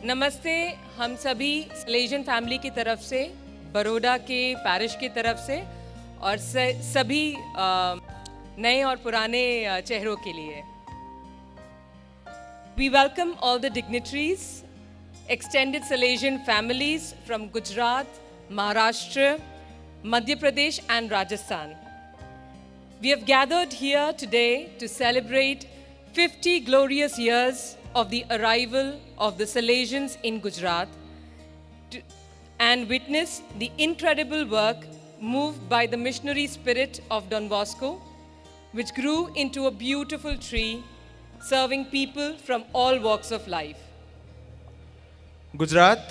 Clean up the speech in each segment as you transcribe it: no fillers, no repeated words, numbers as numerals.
नमस्ते हम सभी सलेजन फैमिली की तरफ से, बड़ौदा के पैरिश की तरफ से और सभी नए और पुराने चेहरों के लिए। We welcome all the dignitaries, extended Salesian families from Gujarat, Maharashtra, Madhya Pradesh and Rajasthan. We have gathered here today to celebrate 50 glorious years of the arrival of the Salesians in Gujarat and witness the incredible work moved by the missionary spirit of Don Bosco, which grew into a beautiful tree serving people from all walks of life. Gujarat,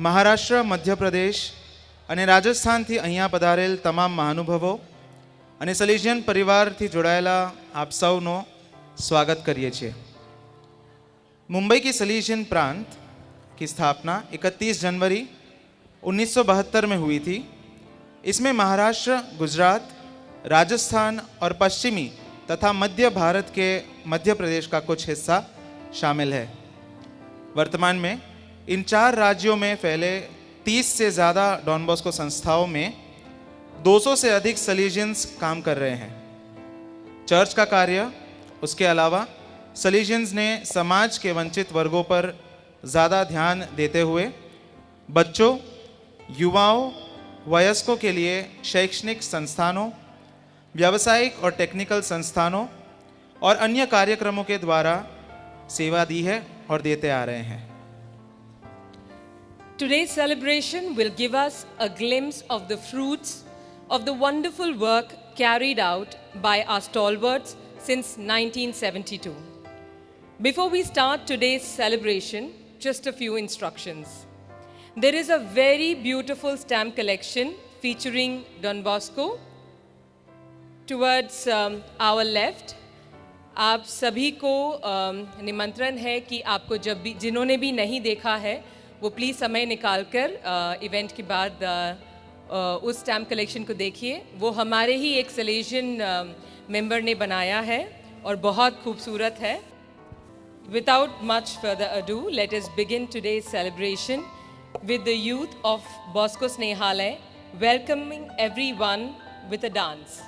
Maharashtra, Madhya Pradesh અને રાજસ્થાનથી અહીંયા પધારેલ તમામ મહાનુભાવો અને સલેજિયન પરિવારથી જોડાયેલા આપ સૌનો સ્વાગત કરીએ છીએ। मुंबई की सलेजियन प्रांत की स्थापना 31 जनवरी 1972 में हुई थी। इसमें महाराष्ट्र, गुजरात, राजस्थान और पश्चिमी तथा मध्य भारत के मध्य प्रदेश का कुछ हिस्सा शामिल है। वर्तमान में इन 4 राज्यों में फैले 30 से ज़्यादा डॉन बॉस्को संस्थाओं में 200 से अधिक सलेजियंस काम कर रहे हैं। चर्च का कार्य, उसके अलावा सलेजियंस ने समाज के वंचित वर्गों पर ज़्यादा ध्यान देते हुए बच्चों, युवाओं, वयस्कों के लिए शैक्षणिक संस्थानों, व्यावसायिक और टेक्निकल संस्थानों और अन्य कार्यक्रमों के द्वारा सेवा दी है और देते आ रहे हैं। Today's celebration will give us a glimpse of the fruits of the wonderful work carried out by our stalwarts since 1972. Before we start today's celebration, just a few instructions. There is a very beautiful stamp collection featuring Don Bosco towards our left. आप सभी को निमंत्रण है कि आपको जब भी, जिन्होंने भी नहीं देखा है वो प्लीज़ समय निकालकर इवेंट के बाद उस स्टैम्प कलेक्शन को देखिए। वो हमारे ही एक सलेजियन मेंबर ने बनाया है और बहुत खूबसूरत है। Without much further ado, let us begin today's celebration with the youth of Bosco Snehalaya welcoming everyone with a dance.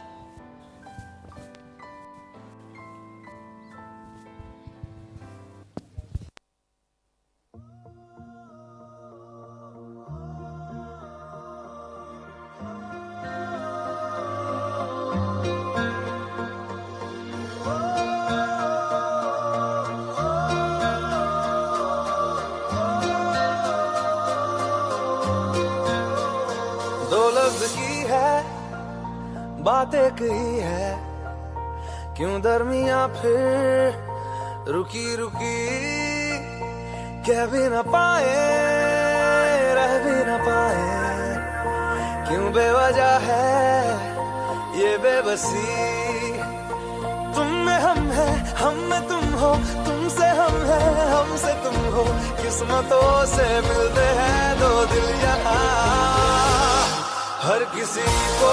बात एक ही है, क्यों दरमिया फिर रुकी रुकी, कह भी न पाए रह भी न पाए, क्यों बेवजह है ये बेबसी। तुम में हम है, हम में तुम हो, तुमसे हम है, हमसे तुम हो, किस्मतों से मिलते हैं दो दिल यहाँ। हर किसी को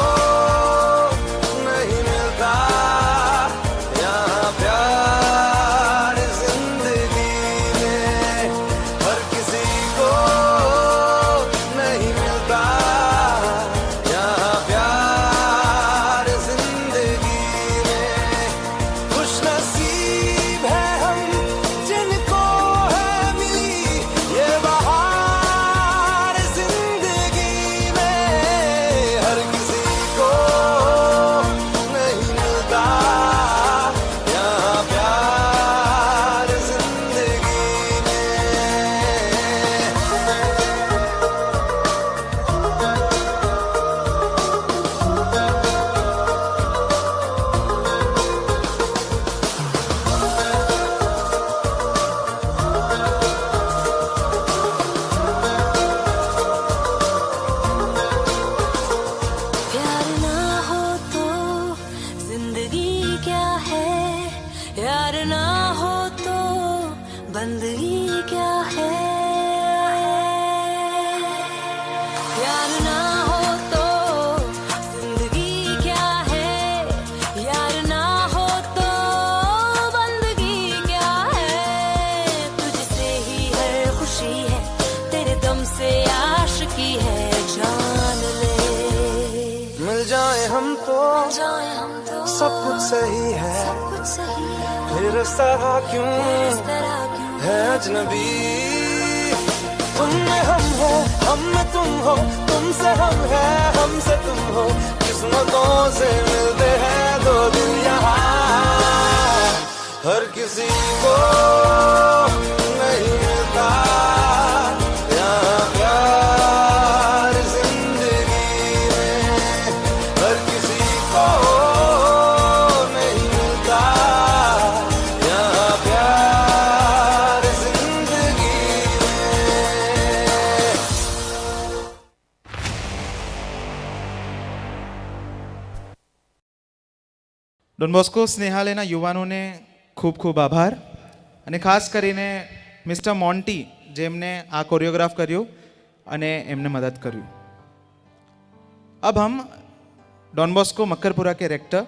नहीं मिलता यहाँ प्यार जिंदगी में, हर किसी को नहीं मिलता यहाँ प्यार जिंदगी में। खुश नसीब है हम जिनको है मिली ये बहार जिंदगी में, हर किसी को सब कुछ सही है, फिर इस तरह क्यों है अजनबी। तुम में हम हो, हम में तुम हो, तुमसे हम है, हमसे तुम हो, किस्मतों से मिलते हैं दो दिन यहाँ। हर किसी को नहीं मिलता यहाँ प्यार जिंदगी में, हर किसी को नहीं मिलता यहाँ प्यार जिंदगी में। ડોન બોસ્કો સ્નેહાલયના યુવાનોને ખૂબ ખૂબ આભાર અને ખાસ કરીને મિસ્ટર મોન્ટી જેમને આ કોરિયોગ્રાફ કર્યું અને એમને મદદ કર્યું. अब हम डॉन बॉस्को मक्करपुरा के रेक्टर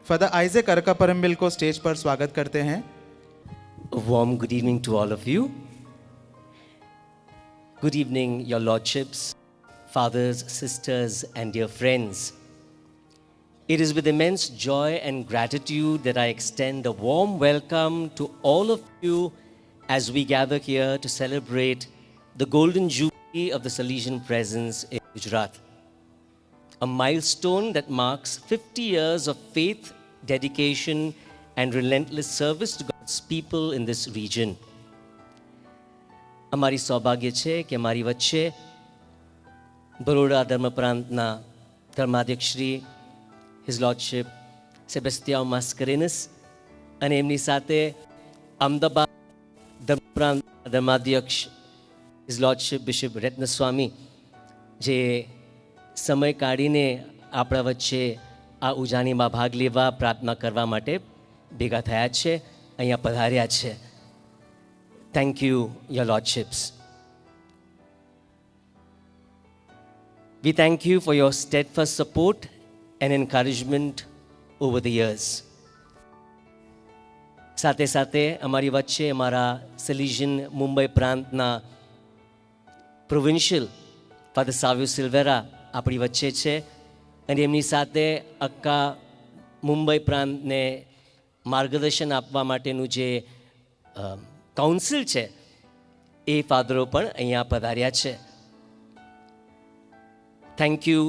फादर आइजैक अरकापरम्बिल को स्टेज पर स्वागत करते हैं. A warm good evening to all of you. Good evening, your lordships, fathers, sisters, and dear friends. It is with immense joy and gratitude that I extend a warm welcome to all of you as we gather here to celebrate the Golden Jubilee of the Salesian Presence in Gujarat. A milestone that marks 50 years of faith, dedication, and relentless service to God's people in this region. અમારી સૌભાગ્ય છે કે અમારી વચ્ચે Baroda ધર્મપ્રાંતના ધર્માધ્યક્ષ Shri His Lordship Sebastião Mascarenhas અને એમની સાથે Ahmedabad ધર્મપ્રાંત ધર્માધ્યક્ષ His Lordship Bishop રત્નસ્વામી જે સમય કાઢીને આપણા વચ્ચે આ ઉજાણીમાં ભાગ લેવા પ્રાર્થના કરવા માટે ભેગા થયા છે, અહીંયા પધાર્યા છે. Thank you, your lordships. We thank you for your steadfast support and encouragement over the years. સાથે સાથે અમારી વચ્ચે અમારા સલીજન મુંબઈ પ્રાંતના પ્રોવિન્શિયલ ફાધર સાવ્યો સિલ્વેરા આપણી વચ્ચે છે અને એમની સાથે આખા મુંબઈ પ્રાંતને માર્ગદર્શન આપવા માટેનું જે કાઉન્સિલ છે એ ફાધરો પણ અહીંયા પધાર્યા છે. Thank you.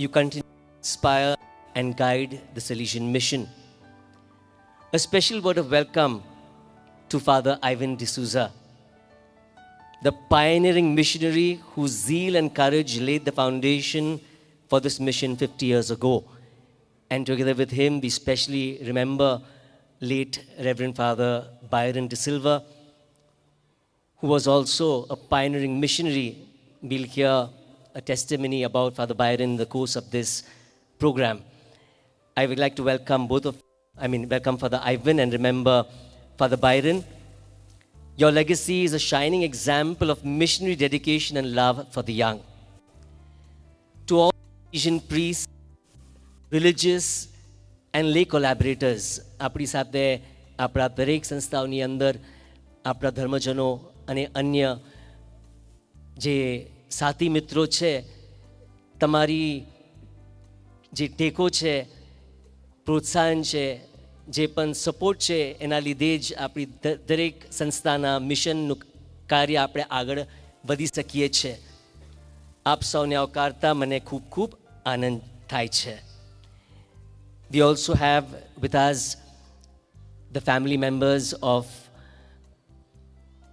You continue inspire and guide the Salesian mission. A special word of welcome to Father Ivan D'Souza, the pioneering missionary whose zeal and courage laid the foundation for this mission 50 years ago. And together with him, we specially remember late Reverend Father Byron De Silva, who was also a pioneering missionary. We'll hear a testimony about Father Byron in the course of this program. I would like to welcome welcome Father Ivan and remember Father Byron. Your legacy is a shining example of missionary dedication and love for the young. To all Asian priests, religious and lay collaborators, આપણી સાથે આપણા દરેક સંસ્થાઓની અંદર આપણા ધર્મજનો અને અન્ય જે સાથી મિત્રો છે, તમારી જે ટેકો છે, પ્રોત્સાહન છે, જે પણ સપોર્ટ છે, એના લીધે જ આપણી દરેક સંસ્થાના મિશનનું કાર્ય આપણે આગળ વધી શકીએ છીએ. આપ સૌને આવકારતા મને ખૂબ ખૂબ આનંદ થાય છે. We also have with us the family members of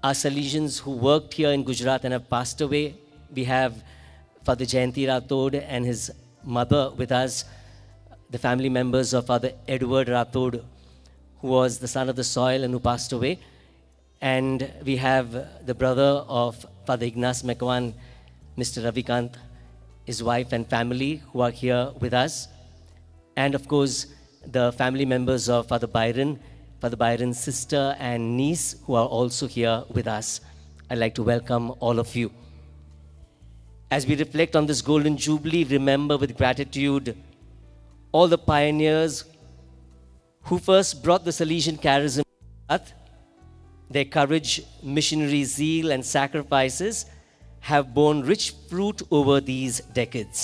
our Salesians who worked here in Gujarat and have passed away. We have Father Jayanti Rathod and his mother with us, the family members of Father Edward Rathod, who was the son of the soil and who passed away. And we have the brother of Father Ignace Mekwan, Mr. Ravikant, his wife and family who are here with us. And of course, the family members of Father Byron's sister and niece who are also here with us. I'd like to welcome all of you. As we reflect on this Golden Jubilee, remember with gratitude all the pioneers who first brought the Salesian charism to earth. Their courage, missionary zeal, and sacrifices have borne rich fruit over these decades.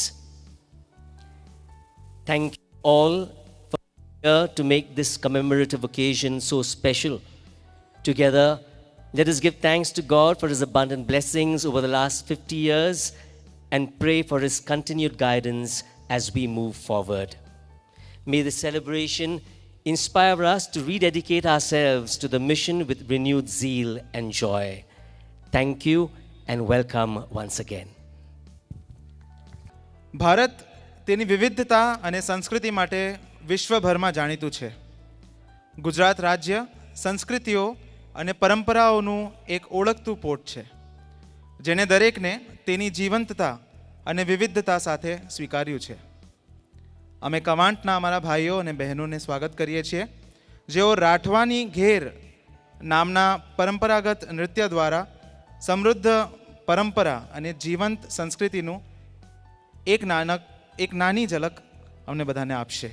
Thank you all for here to make this commemorative occasion so special. Together, let us give thanks to God for His abundant blessings over the last 50 years and pray for His continued guidance as we move forward. May the celebration inspire us to rededicate ourselves to the mission with renewed zeal and joy. Thank you and welcome once again. Bharat તેની વિવિધતા અને સંસ્કૃતિ માટે વિશ્વભરમાં જાણીતું છે. ગુજરાત રાજ્ય સંસ્કૃતિઓ અને પરંપરાઓનું એક ઓળખતું પોટ છે, જેણે દરેકને તેની જીવંતતા અને વિવિધતા સાથે સ્વીકાર્યું છે. અમે કવાંટના અમારા ભાઈઓ અને બહેનોને સ્વાગત કરીએ છીએ, જેઓ રાઠવાની ઘેર નામના પરંપરાગત નૃત્ય દ્વારા સમૃદ્ધ પરંપરા અને જીવંત સંસ્કૃતિનું એક નાની ઝલક અમને બધાને આપશે.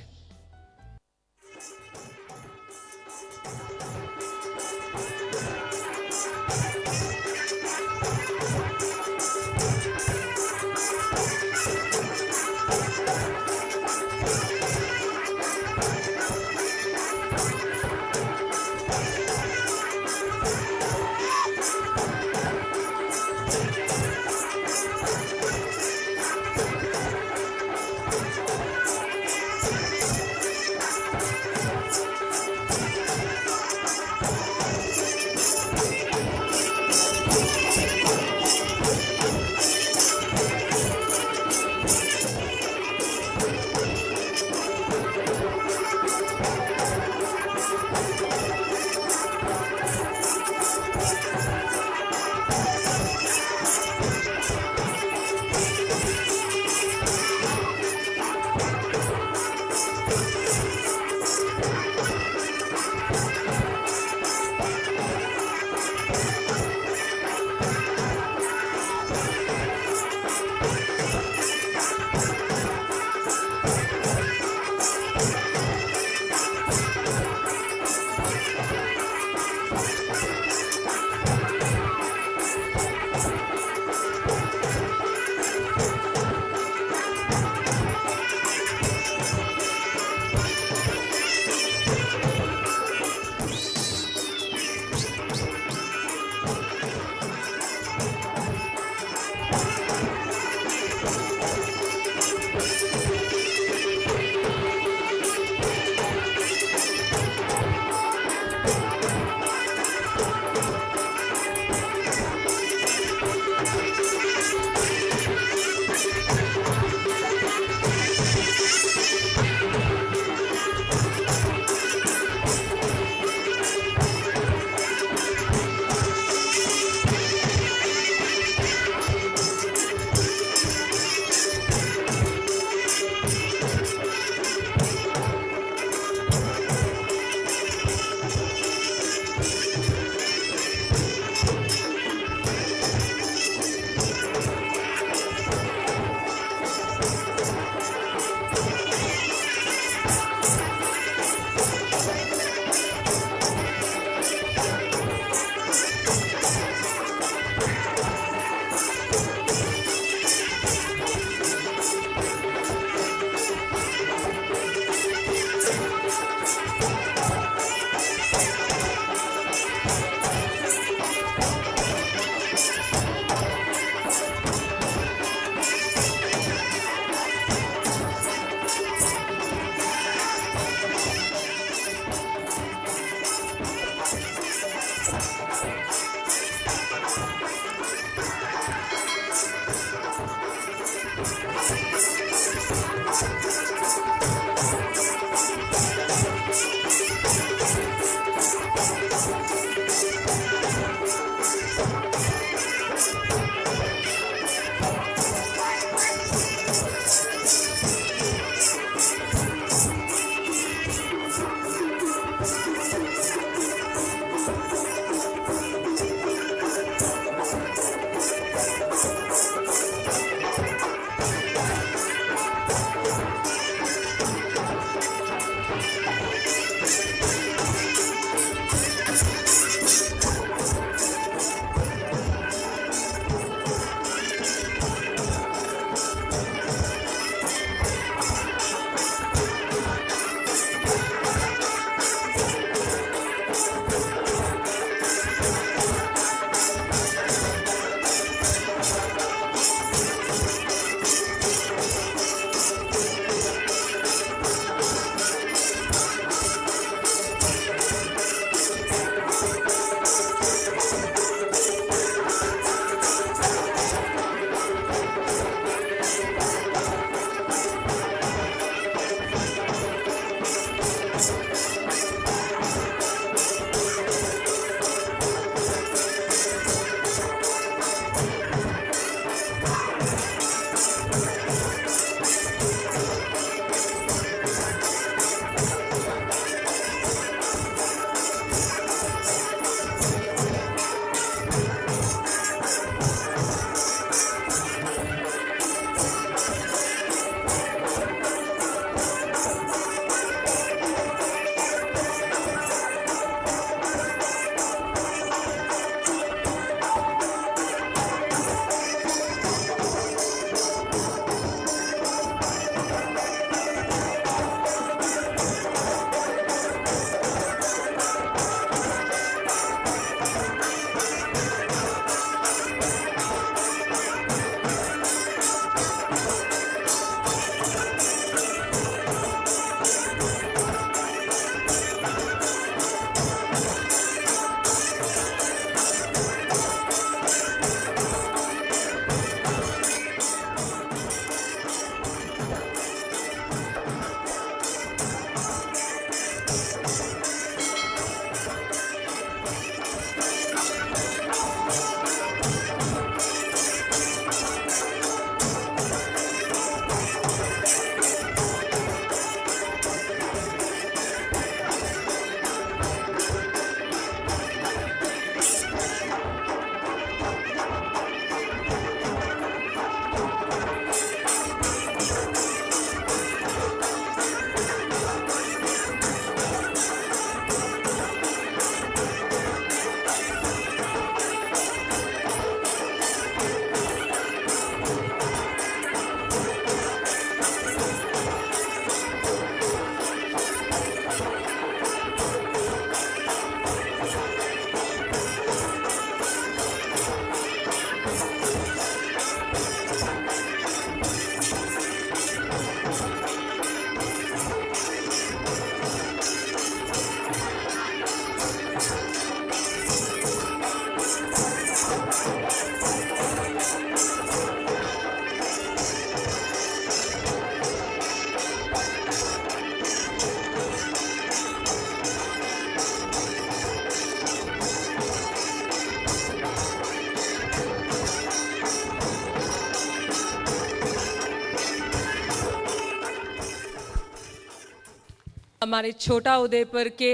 हमारे छोटा उदयपुर के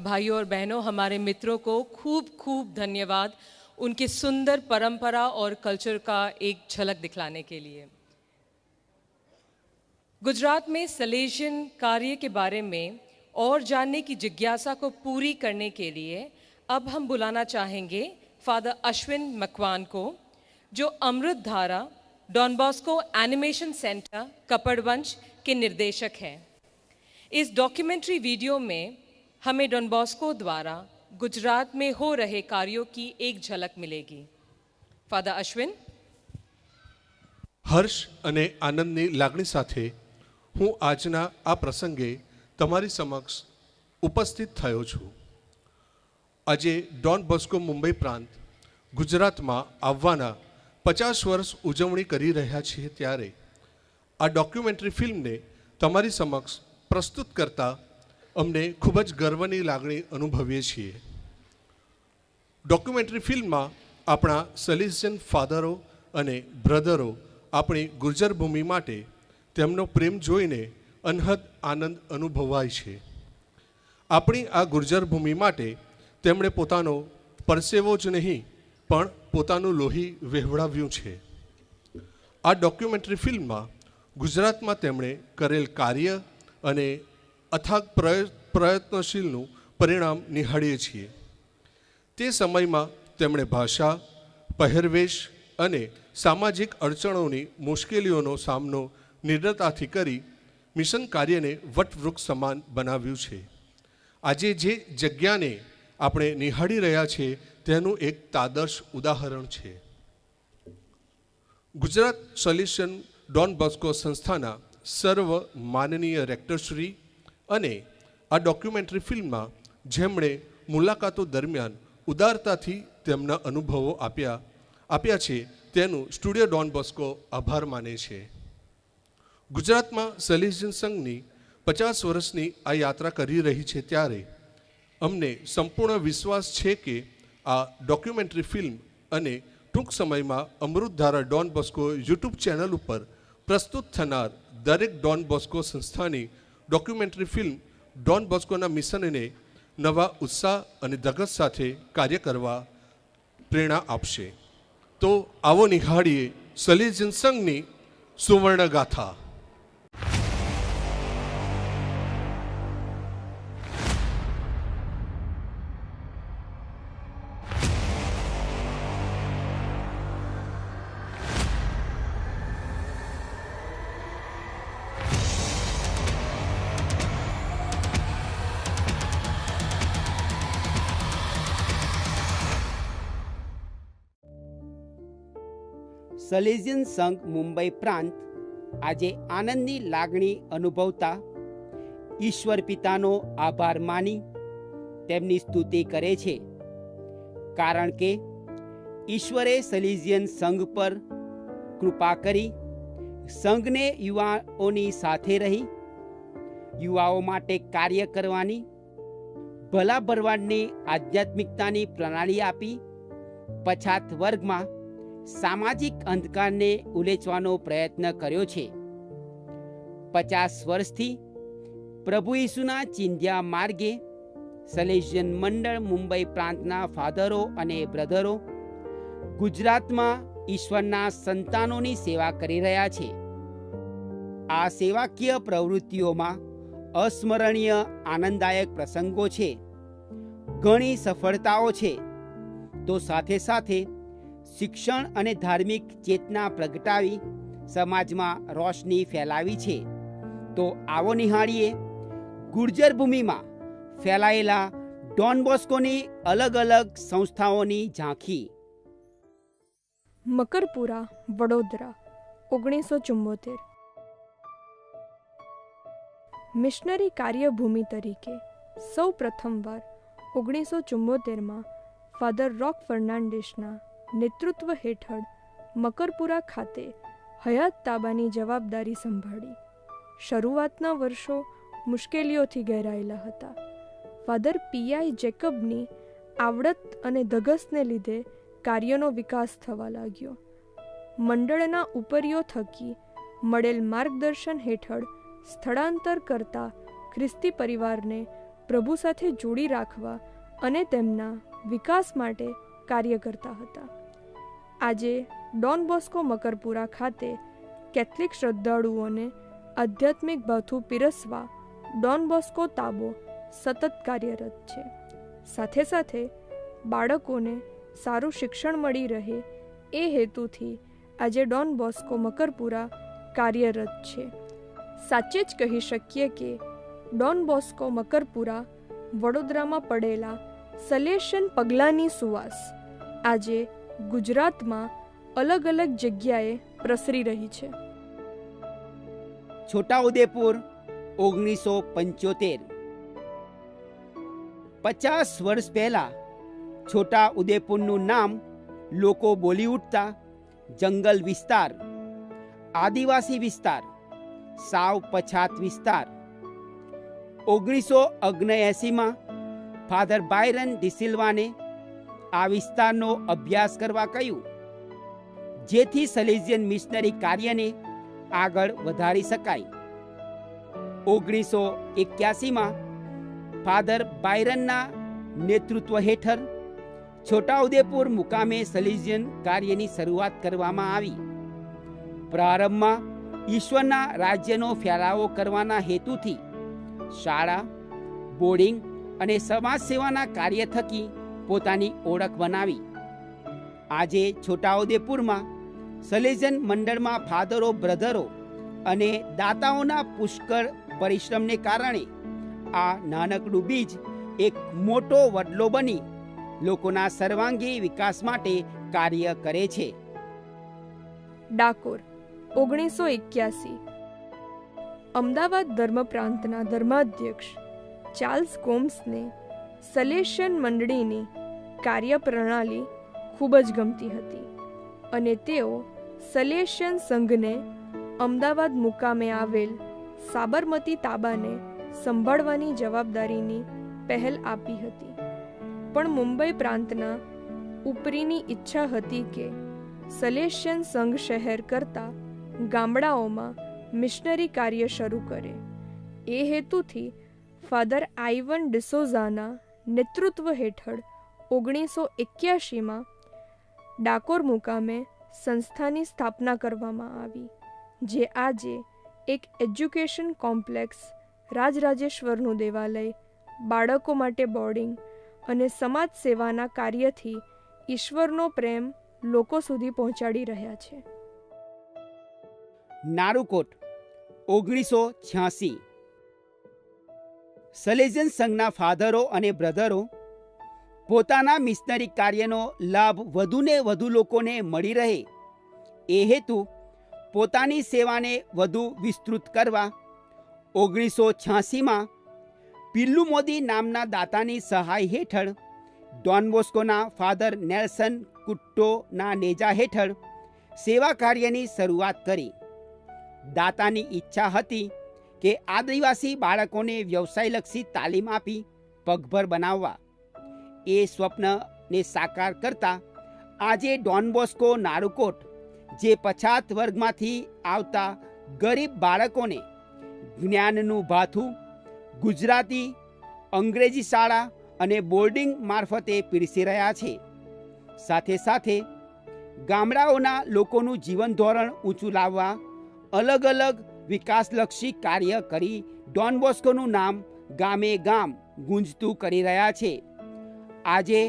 भाइयों और बहनों, हमारे मित्रों को खूब खूब धन्यवाद उनके सुंदर परंपरा और कल्चर का एक झलक दिखलाने के लिए। गुजरात में सलेशियन कार्य के बारे में और जानने की जिज्ञासा को पूरी करने के लिए अब हम बुलाना चाहेंगे फादर अश्विन मकवान को, जो अमृत धारा डॉन बॉस्को एनिमेशन सेंटर कपड़वंश के निर्देशक हैं। इस डॉक्यूमेंट्री वीडियो में हमें डॉन बॉस्को द्वारा गुजरात में हो रहे कार्यों की एक झलक मिलेगी। फादर अश्विन। હર્ષ અને આનંદની લાગણી સાથે હું આજના આ પ્રસંગે તમારી સમક્ષ ઉપસ્થિત થયો છું। આજે ડોન બોસ્કો મુંબઈ પ્રાંત ગુજરાતમાં આવવાના 50 વર્ષ ઉજવણી કરી રહ્યા છીએ, ત્યારે આ ડોક્યુમેન્ટરી ફિલ્મને તમારી સમક્ષ પ્રસ્તુત કરતા અમને ખૂબ જ ગર્વની લાગણી અનુભવીએ છીએ। ડોક્યુમેન્ટરી ફિલ્મમાં આપણા સલેશિયન ફાધરો અને બ્રધરો આપણી ગુર્જર ભૂમિ માટે તેમનો પ્રેમ જોઈને અનહદ આનંદ અનુભવાય છે। આપણી આ ગુર્જર ભૂમિ માટે તેમણે પોતાનો પરસેવો જ નહીં પણ પોતાનું લોહી વહેવડાવ્યું છે। આ ડોક્યુમેન્ટરી ફિલ્મમાં ગુજરાતમાં તેમણે કરેલ કાર્ય અને અથાગ પ્રયત્નશીલનું પરિણામ નિહાળીએ છીએ। તે સમયમાં તેમણે ભાષા, પહેરવેશ અને સામાજિક અડચણોની મુશ્કેલીઓનો સામનો નિડરતાથી કરી મિશન કાર્યને વટવૃક્ષ સમાન બનાવ્યું છે। આજે જે જગ્યાને આપણે નિહાળી રહ્યા છીએ તેનું એક તાદર્શ ઉદાહરણ છે। ગુજરાત સલેશિયન ડોન બોસ્કો સંસ્થાના સર્વ માનનીય રેક્ટરશ્રી અને આ ડોક્યુમેન્ટરી ફિલ્મમાં જેમણે મુલાકાતો દરમિયાન ઉદારતાથી તેમના અનુભવો આપ્યા છે તેનું સ્ટુડિયો ડોન બોસ્કો આભાર માને છે। ગુજરાતમાં સલેશિયન સંઘની 50 વર્ષની આ યાત્રા કરી રહી છે, ત્યારે અમને સંપૂર્ણ વિશ્વાસ છે કે આ ડોક્યુમેન્ટરી ફિલ્મ અને ટૂંક સમયમાં અમૃતધારા ડોન બોસ્કો યુટ્યુબ ચેનલ ઉપર પ્રસ્તુત થનાર દરેક ડોન બોસ્કો સંસ્થાની ડોક્યુમેન્ટરી ફિલ્મ ડોન બોસ્કોના મિશનને નવા ઉત્સાહ અને ધગશ સાથે કાર્ય કરવા પ્રેરણા આપશે। તો આવો નિહાળીએ સલેશિયન સંઘની સુવર્ણ ગાથા। સલેશિયન સંઘ મુંબઈ પ્રાંત આજે આનંદની લાગણી અનુભવતા ઈશ્વર પિતાનો આભાર માની તેમની સ્તુતિ કરે છે, કારણ કે ઈશ્વરે સલેશિયન સંઘ પર કૃપા કરી સંઘને યુવાઓની સાથે રહી યુવાઓ માટે કાર્ય કરવાની ભલા ભરવાડની આધ્યાત્મિકતાની પ્રણાલી આપી પછાત વર્ગમાં સામાજિક અંધકારને ઉલેચવાનો પ્રયત્ન કર્યો છે। 50 વર્ષથી પ્રભુ ઈસુના ચિંધ્યા માર્ગે સલેશિયન મંડળ મુંબઈ પ્રાંતના ફાધરો અને બ્રધરો ગુજરાતમાં ઈશ્વરના સંતાનોની સેવા કરી રહ્યા છે। આ સેવાકીય પ્રવૃત્તિઓમાં અસ્મરણીય આનંદદાયક પ્રસંગો છે, ઘણી સફળતાઓ છે, તો સાથે સાથે શિક્ષણ અને ધાર્મિક ચેતના પ્રગટાવી સમાજમાં રોશની ફેલાવી છે। તો આવો નિહાળીએ ગુર્જર ભૂમિમાં ફેલાયેલા ડોન બોસ્કોની અલગ અલગ સંસ્થાઓની ઝાંખી। મકરપુરા, વડોદરા, 1974। મિશનરી કાર્યભૂમિ તરીકે સૌ પ્રથમવાર 1974માં ફાધર રોક ફર્નાન્ડિસના નેતૃત્વ હેઠળ મકરપુરા ખાતે હયાત તાબાની જવાબદારી સંભાળી। શરૂઆતના વર્ષો મુશ્કેલીઓથી ઘેરાયેલા હતા। ફાધર પીઆઈ જેકબની આવડત અને ધગશને લીધે કાર્યનો વિકાસ થવા લાગ્યો। મંડળના ઉપરીઓ થકી મળેલ માર્ગદર્શન હેઠળ સ્થળાંતર કરતા ખ્રિસ્તી પરિવારને પ્રભુ સાથે જોડી રાખવા અને તેમના વિકાસ માટે કાર્ય કરતા હતા. આજે ડોન બોસ્કો મકરપુરા ખાતે કેથલિક શ્રદ્ધાળુઓને આધ્યાત્મિક ભાથું પીરસવા ડોન બોસ્કો તાબો સતત કાર્યરત છે. સાથે સાથે બાળકોને સારું શિક્ષણ મળી રહે એ હેતુથી આજે ડોન બોસ્કો મકરપુરા કાર્યરત છે. સાચે જ કહી શકીએ કે ડોન બોસ્કો મકરપુરા વડોદરામાં પડેલા સલેશન પગલાની સુવાસ આજે ગુજરાતમાં અલગ અલગ જગ્યાએ પ્રસરી રહી છે. છોટાઉદેપુર 1975. 50 વર્ષ પહેલા છોટા ઉદેપુરનું નામ લોકો બોલી ઉઠતા જંગલ વિસ્તાર, આદિવાસી વિસ્તાર, સાવ પછાત વિસ્તાર. 1979માં ફાધર બાયરન ડિસિલ્વાને આ વિસ્તારનો અભ્યાસ કરવા કહ્યું, જેથી સલેઝિયન મિશનરી કાર્યને આગળ વધારી શકાય. 1981માં ફાધર બાયરનના નેતૃત્વ હેઠળ છોટાઉદેપુર મુકામે સલેઝિયન કાર્યની શરૂઆત કરવામાં આવી. પ્રારંભમાં ઈશ્વરના રાજ્યનો ફેલાવો કરવાના હેતુથી શાળા, બોર્ડિંગ અને સમાજ સેવાના કાર્ય થકી પોતાની ઓળખ બનાવી. આજે છોટાઉદેપુરમાં સલેઝિયન મંડળમાં ફાધરો, બ્રધરો અને દાતાઓના પુષ્કળ પરિશ્રમને કારણે આ નાનકડું બીજ એક મોટો વડલો બની લોકોના સર્વાંગી વિકાસ માટે કાર્ય કરે છે. ડાકોર 1981. અમદાવાદ ધર્મ પ્રાંતના ધર્માધ્યક્ષ ચાર્લ્સ કોમ્સને સલેશન મંડળીની કાર્યપ્રણાલી ખૂબ જ ગમતી હતી અને તેઓ સલેશન સંઘને અમદાવાદ મુકામે આવેલ સાબરમતી તાબાને સંભાળવાની જવાબદારીની પહેલ આપી હતી. પણ મુંબઈ પ્રાંતના ઉપરીની ઈચ્છા હતી કે સલેશન સંઘ શહેર કરતાં ગામડાઓમાં મિશનરી કાર્ય શરૂ કરે. એ હેતુથી ફાધર આઇવન ડિસોઝાના નેતૃત્વ હેઠળ 1981માં ડાકોર મુકામે સંસ્થાની સ્થાપના કરવામાં આવી, જે આજે એક એજ્યુકેશન કોમ્પ્લેક્સ, રાજરાજેશ્વરનું દેવાલય, બાળકો માટે બોર્ડિંગ અને સમાજ સેવાના કાર્યથી ઈશ્વરનો પ્રેમ લોકો સુધી પહોંચાડી રહ્યા છે. નારુકોટ 1986. સલેઝિયન સંઘના ફાધરો અને બ્રધરો પોતાના મિશનરી કાર્યનો લાભ વધુને વધુ લોકોને મળી રહે એ હેતુ પોતાની સેવાને વધુ વિસ્તૃત કરવા 1986માં પિલ્લુ મોદી નામના દાતાની સહાય હેઠળ ડોન બોસ્કોના ફાધર નેલ્સન કુટ્ટોના નેજા હેઠળ સેવા કાર્યની શરૂઆત કરી. દાતાની ઈચ્છા હતી કે આદિવાસી બાળકોને વ્યવસાયલક્ષી તાલીમ આપી પગભર બનાવવા. એ સ્વપ્નને સાકાર કરતા આજે ડોન બોસ્કો નારુકોટ, જે પછાત વર્ગમાંથી આવતા ગરીબ બાળકોને જ્ઞાનનું ભાથું ગુજરાતી, અંગ્રેજી શાળા અને બોર્ડિંગ મારફતે પીરસી રહ્યા છે. સાથે સાથે ગામડાઓના લોકોનું જીવન ધોરણ ઊંચું લાવવા અલગ અલગ વિકાસલક્ષી કાર્ય કરી ડોન બોસ્કોનું નામ ગામે ગામ ગુંજતું કરી રહ્યા છે. આજે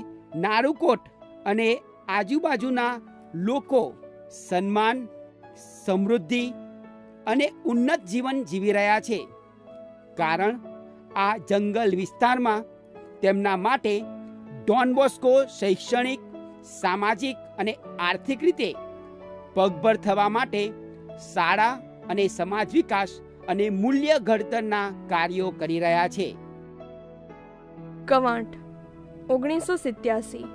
નારુકોટ અને આજુબાજુના લોકો સન્માન, સમૃદ્ધિ અને ઉન્નત જીવન જીવી રહ્યા છે, કારણ આ જંગલ વિસ્તારમાં તેમના માટે ડોન બોસ્કો શૈક્ષણિક, સામાજિક અને આર્થિક રીતે પગભર થવા માટે શાળા અને સમાજ વિકાસ અને મૂલ્ય ઘડતરના કાર્યો કરી રહ્યા છે. કવાંટ 1987.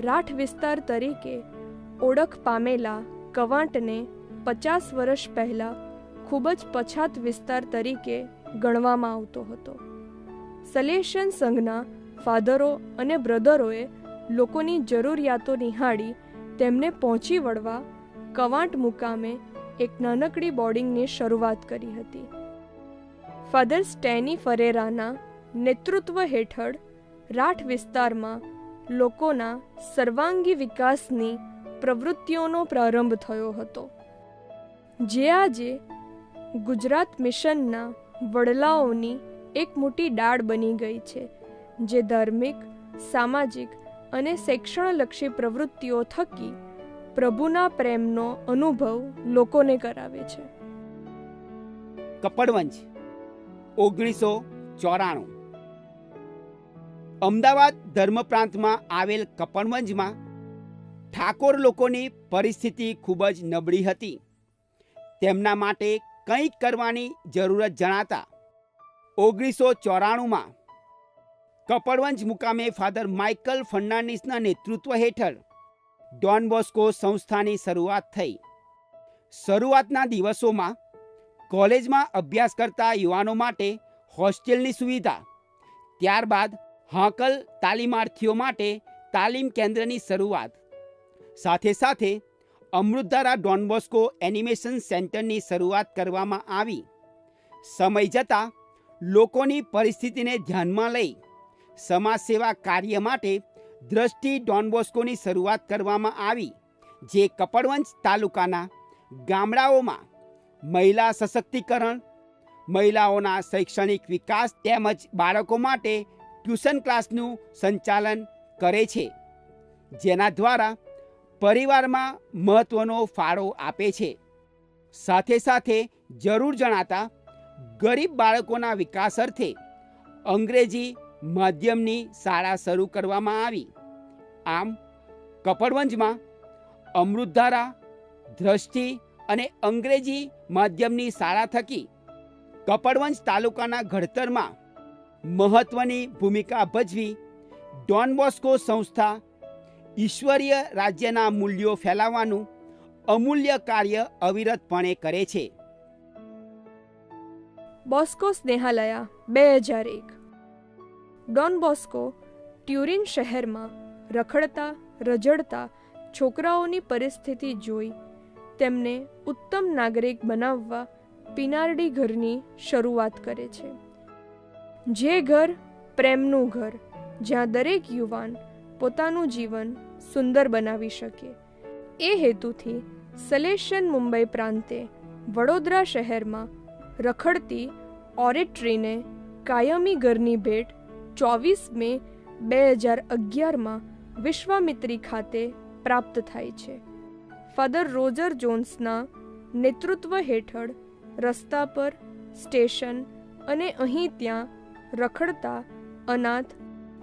રાઠ વિસ્તાર તરીકે ઓળખ પામેલા કવાંટને 50 વર્ષ પહેલા ખૂબ જ પછાત વિસ્તાર તરીકે ગણવામાં આવતો હતો. સલેશન સંઘના ફાધરો અને બ્રધરોએ લોકોની જરૂરિયાતો નિહાળી તેમને પહોંચી વળવા કવાંટ મુકામે એક નાનકડી બોર્ડિંગની શરૂઆત કરી હતી. ફાધર સ્ટેની ફરેરાના નેતૃત્વ હેઠળ રાઠ વિસ્તારમાં લોકોના સર્વાંગી વિકાસની પ્રવૃત્તિઓનો પ્રારંભ થયો હતો, જે આજે ગુજરાત મિશનના વડલાઓની એક મોટી ડાળ બની ગઈ છે, જે ધાર્મિક, સામાજિક અને શૈક્ષણલક્ષી પ્રવૃત્તિઓ થકી પ્રભુના પ્રેમનો અનુભવ લોકોને કરાવે છે. કપડવંજ 1994. અમદાવાદ ધર્મ પ્રાંતમાં આવેલ કપડવંજમાં ઠાકોર લોકોની પરિસ્થિતિ ખૂબ જ નબળી હતી. તેમના માટે કંઈક કરવાની જરૂરત જણાતા 1994માં કપડવંજ મુકામે ફાધર માઇકલ ફર્નાન્ડીસના નેતૃત્વ હેઠળ ડોન બોસ્કો સંસ્થાની શરૂઆત થઈ. શરૂઆતના દિવસોમાં કોલેજમાં અભ્યાસ કરતા યુવાનો માટે હોસ્ટેલની સુવિધા, ત્યારબાદ હાંકલ તાલીમાર્થીઓ માટે તાલીમ કેન્દ્રની શરૂઆત, સાથે સાથે અમૃતધારા ડોન બોસ્કો એનિમેશન સેન્ટરની શરૂઆત કરવામાં આવી. સમય જતાં લોકોની પરિસ્થિતિને ધ્યાનમાં લઈ સમાજ સેવા કાર્ય માટે દ્રષ્ટિ ડોન બોસ્કોની શરૂઆત કરવામાં આવી, જે કપડવંજ તાલુકાના ગામડાઓમાં મહિલા સશક્તિકરણ, મહિલાઓના શૈક્ષણિક વિકાસ તેમજ બાળકો માટે ટ્યુશન ક્લાસનું સંચાલન કરે છે, જેના દ્વારા પરિવારમાં મહત્ત્વનો ફાળો આપે છે. સાથે સાથે જરૂર જણાતા ગરીબ બાળકોના વિકાસ અર્થે અંગ્રેજી માધ્યમની શાળા શરૂ કરવામાં આવી. આમ કપડવંજમાં અમૃતધારા, દ્રષ્ટિ અને અંગ્રેજી માધ્યમની શાળા થકી કપડવંજ તાલુકાના ઘડતરમાં મહત્ત્વની ભૂમિકા ભજવી ડોન બોસ્કો સંસ્થા ઈશ્વરીય રાજ્યના મૂલ્યો ફેલાવવાનું અમૂલ્ય કાર્ય અવિરતપણે કરે છે. બોસ્કો સ્નેહાલયા 2001. ડોન બોસ્કો ટ્યુરિન શહેરમાં રખડતા રજડતા છોકરાઓની પરિસ્થિતિ જોઈ તેમને ઉત્તમ નાગરિક બનાવવા પિનારડી ઘરની શરૂઆત કરે છે, જે ઘર પ્રેમનું ઘર, જ્યાં દરેક યુવાન પોતાનું જીવન સુંદર બનાવી શકે. એ હેતુથી સલેશિયન મુંબઈ પ્રાંતે વડોદરા શહેરમાં રખડતી ઓરેટ્રીને કાયમી ઘરની ભેટ 24 મે 2011માં વિશ્વામિત્રી ખાતે પ્રાપ્ત થાય છે. ફાધર રોજર જોન્સના નેતૃત્વ હેઠળ રસ્તા પર, સ્ટેશન અને અહીં ત્યાં રખડતા અનાથ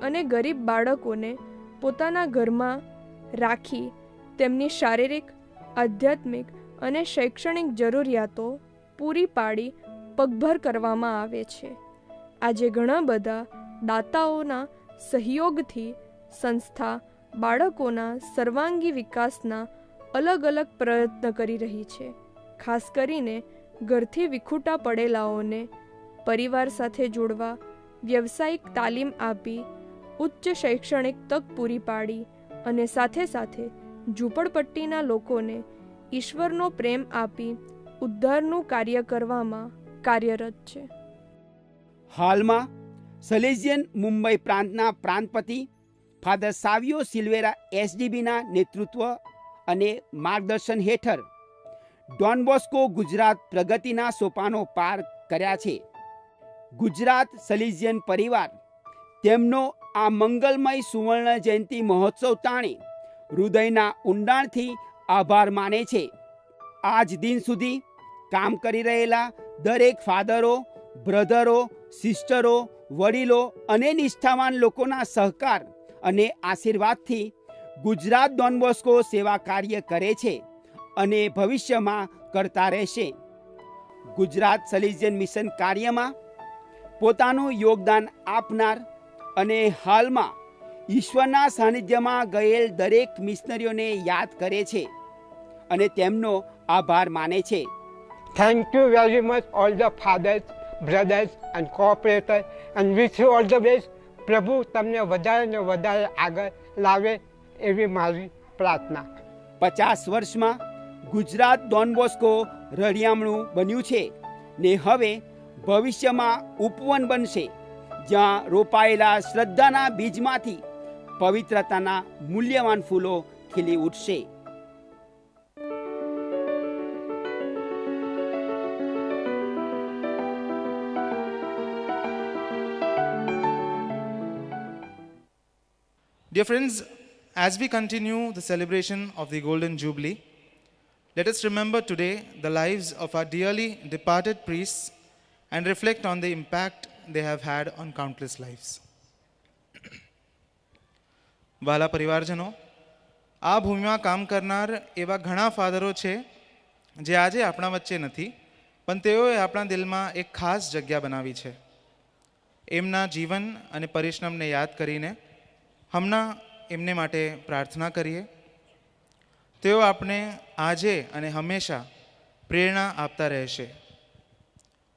અને ગરીબ બાળકોને પોતાના ઘરમાં રાખી તેમની શારીરિક, આધ્યાત્મિક અને શૈક્ષણિક જરૂરિયાતો પૂરી પાડી પગભર કરવામાં આવે છે. આજે ઘણા બધા દાતાઓના સહયોગથી સંસ્થા બાળકોના સર્વાંગી વિકાસના અલગ અલગ પ્રયત્ન કરી રહી છે. ખાસ કરીને ઘરથી વિખૂટા પડેલાઓને પરિવાર સાથે જોડવા, વ્યવસાયિક તાલીમ આપી, ઉચ્ચ શૈક્ષણિક તક પૂરી પાડી અને સાથે સાથે ઝૂંપડપટ્ટીના લોકોને ઈશ્વરનો પ્રેમ આપી ઉદ્ધારનું કાર્ય કરવામાં કાર્યરત છે. હાલમાં સલેઝિયન મુંબઈ પ્રાંતના પ્રાંતપતિ ફાધર સાવિયો સિલ્વેરા એસડીબીના નેતૃત્વ અને માર્ગદર્શન હેઠળ ડોન બોસ્કો ગુજરાત પ્રગતિના સોપાનો પાર કર્યા છે. ગુજરાત સલેઝિયન પરિવાર તેમનો આ મંગલમય સુવર્ણ જયંતિ મહોત્સવ તાણે હૃદયના ઊંડાણથી આભાર માને છે. આજ દિન સુધી કામ કરી રહેલા દરેક ફાધરો, બ્રધરો, સિસ્ટરો, વડીલો અને નિષ્ઠાવાન લોકોના સહકાર અને આશીર્વાદથી ગુજરાત ડોન બોસ્કો સેવા કાર્ય કરે છે અને ભવિષ્યમાં કરતા રહેશે. ગુજરાત સલેઝિયન મિશન કાર્યમાં પોતાનું યોગદાન આપનાર અને હાલમાં ઈશ્વરના સાનિધ્યમાં ગયેલ દરેક મિશનરીઓને યાદ કરે છે અને તેમનો આભાર માને છે. Thank you very much all the fathers, brothers and cooperators and wish you all the best. પ્રભુ તમને વધારે ને વધારે આગળ લાવે એવી મારી પ્રાર્થના. 50 વર્ષમાં ગુજરાત ડોન બોસ્કો રળિયામણું બન્યું છે ને હવે ભવિષ્યમાં ઉપવન બનશે, જ્યાં રોપાયેલા શ્રદ્ધાના બીજમાંથી પવિત્રતાના મૂલ્યવાન ફૂલો ખીલી ઉઠશે. Dear friends, as we continue the celebration of the Golden Jubilee, let us remember today the lives of our dearly departed priests and reflect on the impact they have had on countless lives. વાલા પરિવારજનો, આ ભૂમિમાં કામ કરનાર એવા ઘણા ફાધરો છે જે આજે આપણા વચ્ચે નથી, પણ તેઓએ આપણા દિલમાં એક ખાસ જગ્યા બનાવી છે. એમના જીવન અને પરિશ્રમને યાદ કરીને હમણાં એમને માટે પ્રાર્થના કરીએ. તેઓ આપણે આજે અને હંમેશા પ્રેરણા આપતા રહેશે.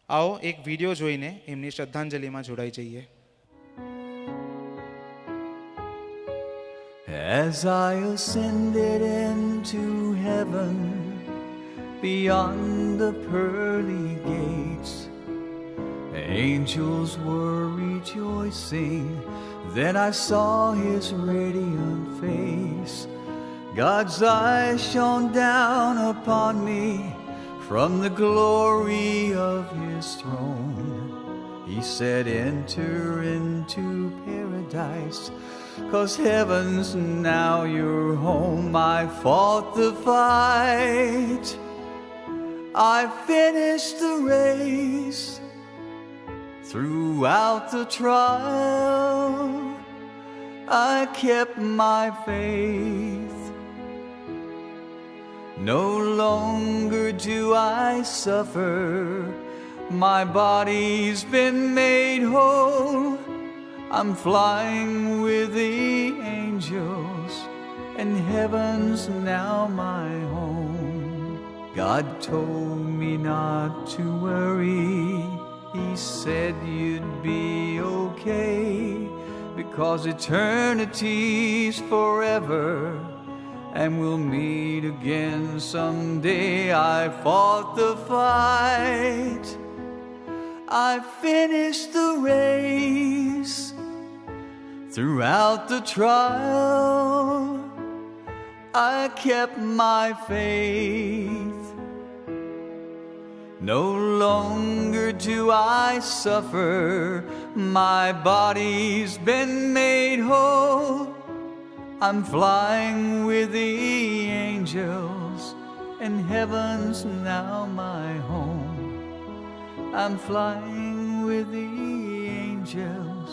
આવો એક વિડીયો જોઈને એમની શ્રદ્ધાંજલિમાં જોડાઈ જઈએ. As I ascended into heaven beyond the pearly gates, angels were rejoicing. Then I saw his radiant face. God's eyes shone down upon me from the glory of his throne. He said, enter into paradise, 'cause heaven's now your home. I fought the fight, I finished the race. Throughout the trial, I kept my faith. No longer do I suffer, my body's been made whole. I'm flying with the angels, and heaven's now my home. God told me not to worry. He said you'd be okay, because eternity's forever, and we'll meet again someday. I fought the fight, I finished the race. Throughout the trial, I kept my faith. No longer do I suffer, my body's been made whole. I'm flying with the angels, and heaven's now my home. I'm flying with the angels,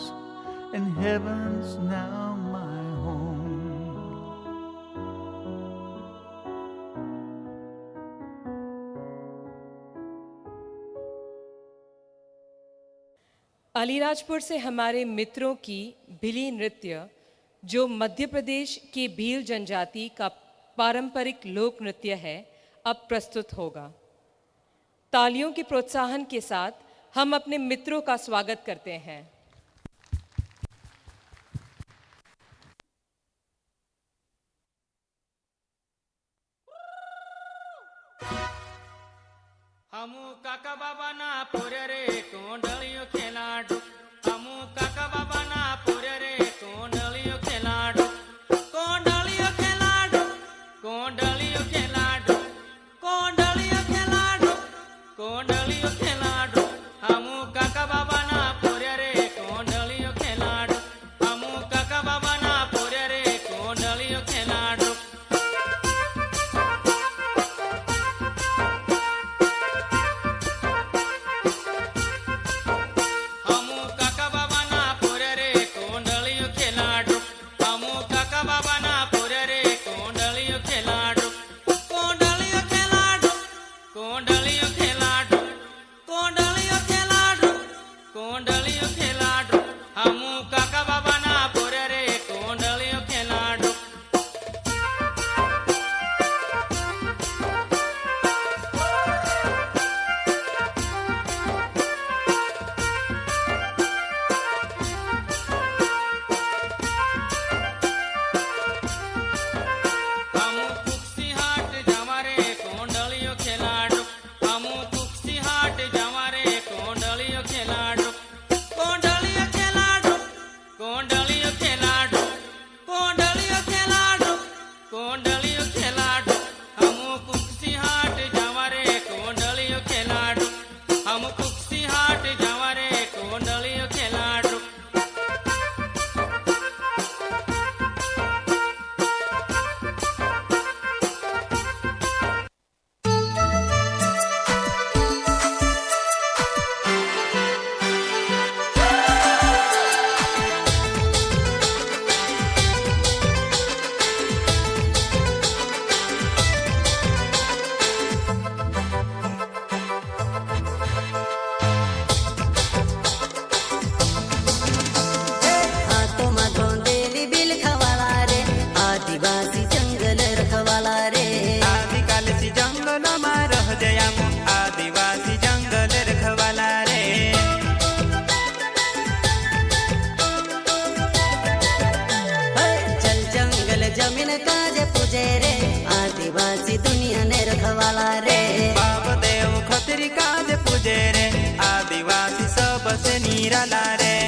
and heaven's now my home. Alirajpur से हमारे मित्रों की भिली नृत्य, जो मध्य प्रदेश की भील जनजाति का पारंपरिक लोक नृत्य है, अब प्रस्तुत होगा. तालियों के प्रोत्साहन के साथ हम अपने मित्रों का स्वागत करते हैं. हमू काका बाबा ना पोरे रे कोंडलियो खेलाडू. हमू काका बाबा ना पोरे रे कोंडलियो खेलाडू. कोंडलियो खेलाडू, कोंडलियो खेलाडू, कोंडलियो खेलाडू, कोंडलियो खेलाडू. हमू काका बाबा ना पोरे रे कोंडलियो खेलाडू. हमू काका बाबा ना पोरे रे कोंडलियो खेलाडू. हमू जमीन काजे पूजे रे आदिवासी दुनिया ने रखवाला रे बाप देव खतरी काजे पूजे रे आदिवासी सबसे निराला रे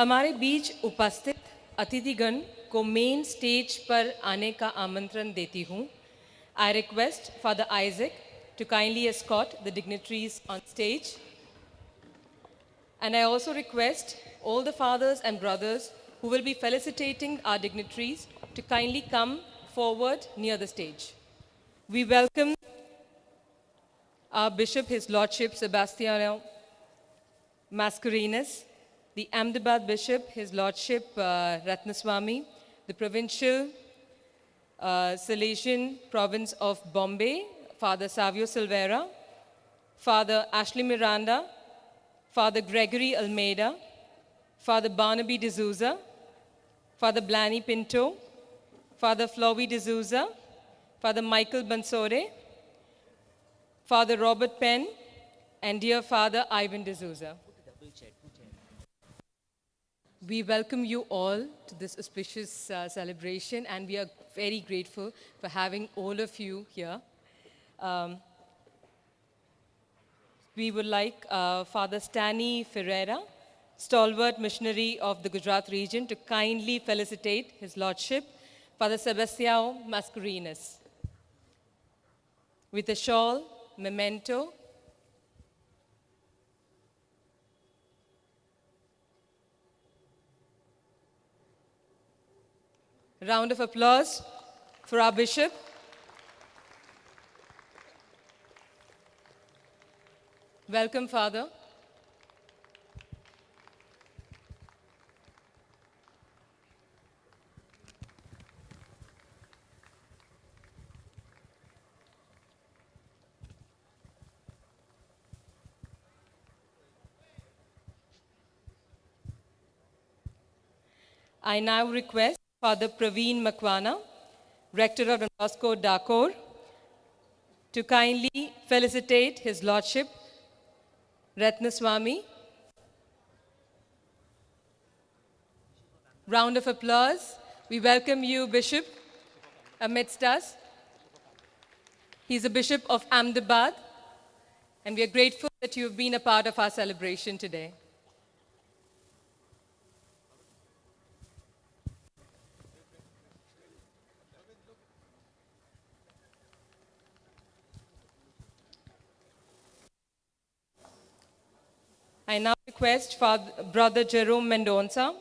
हमारे बीच उपस्थित अतिथिगण को मेन स्टेज पर आने का आमंत्रण देती हूँ. I request Father Isaac to kindly escort the dignitaries on stage. And I also request all the fathers and brothers who will be felicitating our dignitaries to kindly come forward near the stage. We welcome our Bishop, His Lordship Sebastiano Mascarenhas, the Ahmedabad Bishop, His Lordship Ratnaswamy, the Provincial Salesian Province of Bombay, Father Savio Silveira, Father Ashley Miranda, Father Gregory Almeida, Father Barnaby D'Souza, Father Blanny Pinto, Father Flowy D'Souza, Father Michael Bansore, Father Robert Penn, and dear Father Ivan D'Souza. We welcome you all to this auspicious celebration, and we are very grateful for having all of you here. We would like Father Stanley Ferreira, stalwart missionary of the Gujarat region, to kindly felicitate His Lordship, Father Sebastião Mascarenhas, with a shawl, memento, round of applause for our Bishop. Welcome, Father. I now request Father Praveen Makwana, Rector of Don Bosco, Dakor, to kindly felicitate His Lordship Ratnaswamy. Round of applause. We welcome you, Bishop, amidst us. He's a Bishop of Ahmedabad, and we are grateful that you have been a part of our celebration today. I now request Brother Jerome Mendonça,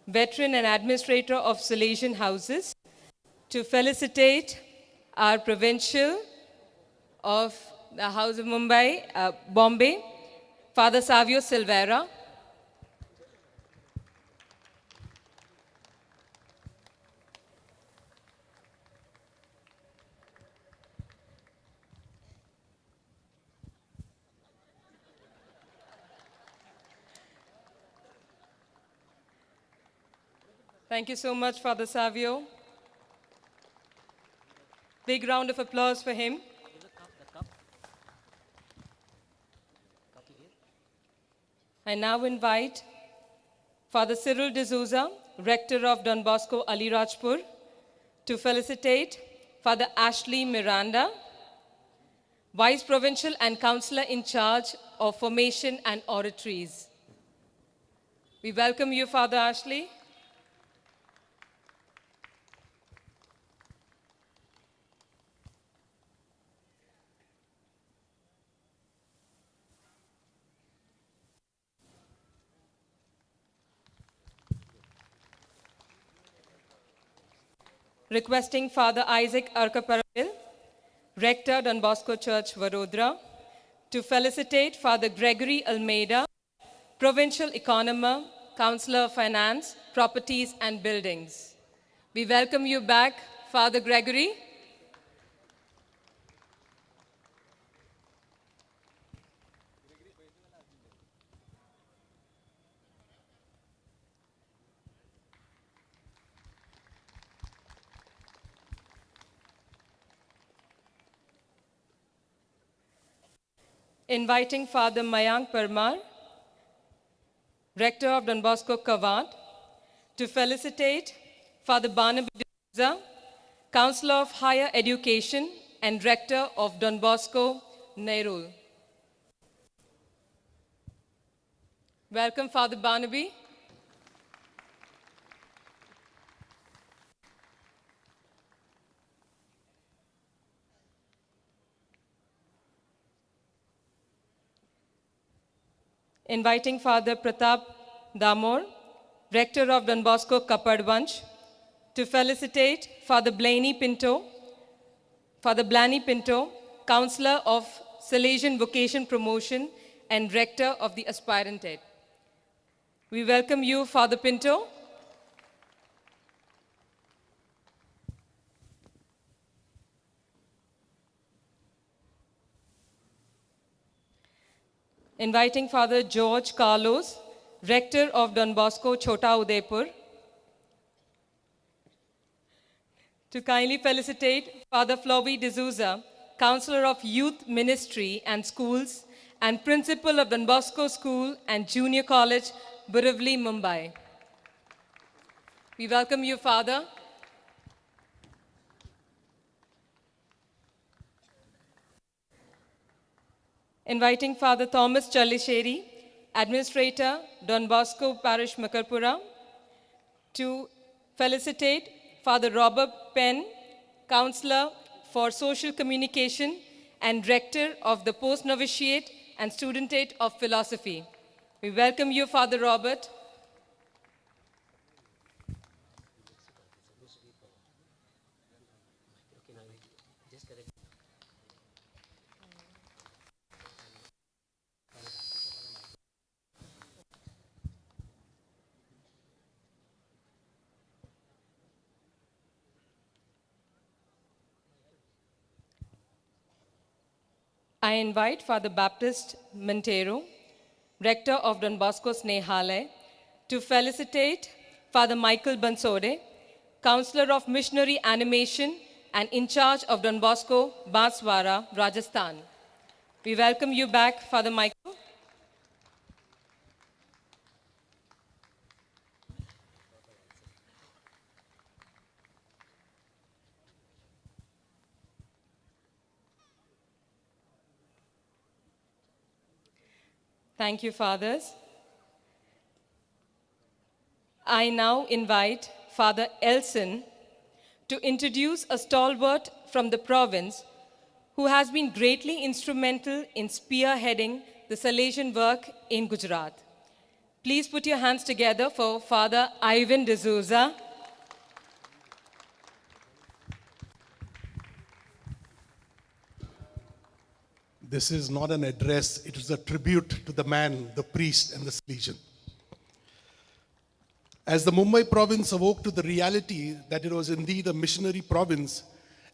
veteran and administrator of Salesian Houses, to felicitate our provincial of the House of Bombay, Father Savio Silveira. Thank you so much, Father Savio. Big round of applause for him. I now invite Father Cyril D'Souza, Rector of Don Bosco Alirajpur, to felicitate Father Ashley Miranda, Vice Provincial and Counselor in charge of Formation and Oratories. We welcome you, Father Ashley. Requesting Father Isaac Arkaparavil, Rector, Don Bosco Church, Vadodara, to felicitate Father Gregory Almeida, Provincial Economer, Counselor of Finance, Properties and Buildings. We welcome you back, Father Gregory. Inviting Father Mayank Parmar, Rector of Don Bosco Kawad, to felicitate Father Barnaby D'Souza, Counselor of Higher Education and Rector of Don Bosco Nerul. Welcome, Father Barnaby. Inviting Father Pratap Damor, Rector of Don Bosco Kapadvanch, to felicitate Father Blaney Pinto, Counselor of Salesian Vocation Promotion and Rector of the Aspirantate. We welcome you, Father Pinto. Inviting Father George Carlos, Rector of Don Bosco Chota Udaipur, to kindly felicitate Father Floby D'Souza, Counselor of Youth Ministry and Schools and Principal of Don Bosco School and Junior College, Borivali, Mumbai. We welcome you, Father. Inviting Father Thomas Chalisheri, Administrator, Don Bosco Parish, Makarpura, to felicitate Father Robert Penn, Counselor for Social Communication and Rector of the Post-Novitiate and Studentate of Philosophy. We welcome you, Father Robert. I invite Father Baptist Montero, Rector of Don Bosco Snehalay, to felicitate Father Michael Bansode, Counselor of Missionary Animation and in charge of Don Bosco, Banswara, Rajasthan. We welcome you back, Father Michael. Thank you, Fathers. I now invite Father Elson to introduce a stalwart from the province who has been greatly instrumental in spearheading the Salesian work in Gujarat. Please put your hands together for Father Ivan D'Souza. This is not an address, it is a tribute to the man, the priest, and the Salesian. As the Mumbai province awoke to the reality that it was indeed a missionary province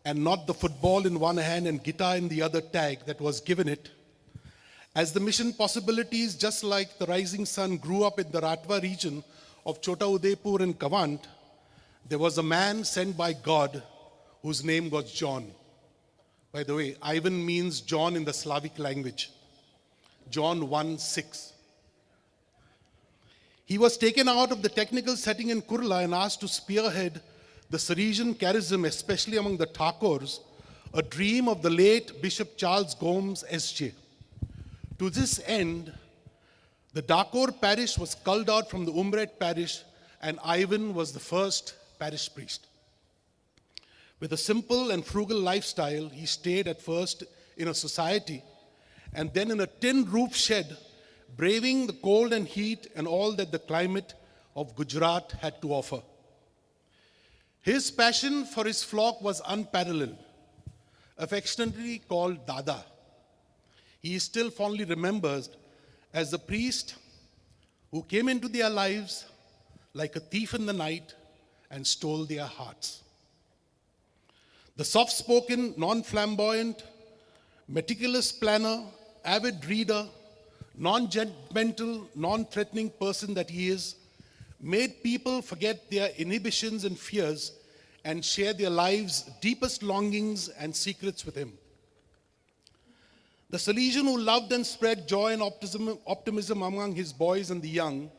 and not the football in one hand and guitar in the other tag that was given it, as the mission possibilities, just like the rising sun, grew up in the Ratwa region of Chota Udaipur and Kavant, there was a man sent by God whose name was John. By the way, Ivan means John in the Slavic language. John 1:6. He was taken out of the technical setting in Kurla and asked to spearhead the Salesian charism, especially among the Thakurs, a dream of the late Bishop Charles Gomes S.J. To this end, the Dakor parish was culled out from the Umret parish, and Ivan was the first parish priest. With a simple and frugal lifestyle, he stayed at first in a society and then in a tin roof shed, braving the cold and heat and all that the climate of Gujarat had to offer. His passion for his flock was unparalleled, affectionately called Dada. He is still fondly remembered as the priest who came into their lives like a thief in the night and stole their hearts. The soft-spoken, non-flamboyant, meticulous planner, avid reader, non-judgmental, non-threatening person that he is, made people forget their inhibitions and fears and share their lives' deepest longings and secrets with him. The Salesian who loved and spread joy and optimism among his boys and the young,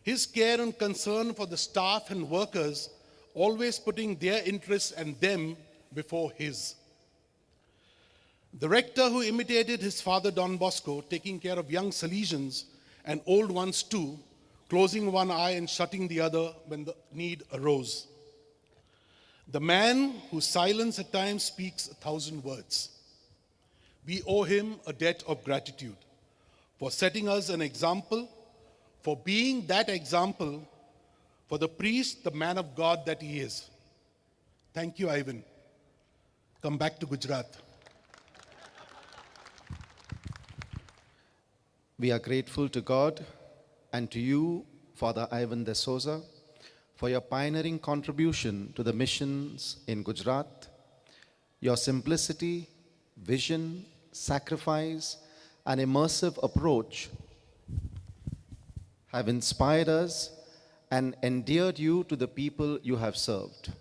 his care and concern for the staff and workers, always putting their interests and them before his. The rector who imitated his father Don Bosco, taking care of young Salesians and old ones too, closing one eye and shutting the other when the need arose. The man whose silence at times speaks 1,000 words. We owe him a debt of gratitude for setting us an example, for being that example for the priest, the man of God that he is. Thank you, Ivan. Come back to Gujarat. We are grateful to God and to you, Father Ivan de Souza, for your pioneering contribution to the missions in Gujarat. Your simplicity, vision, sacrifice, and immersive approach have inspired us and endeared you to the people you have served.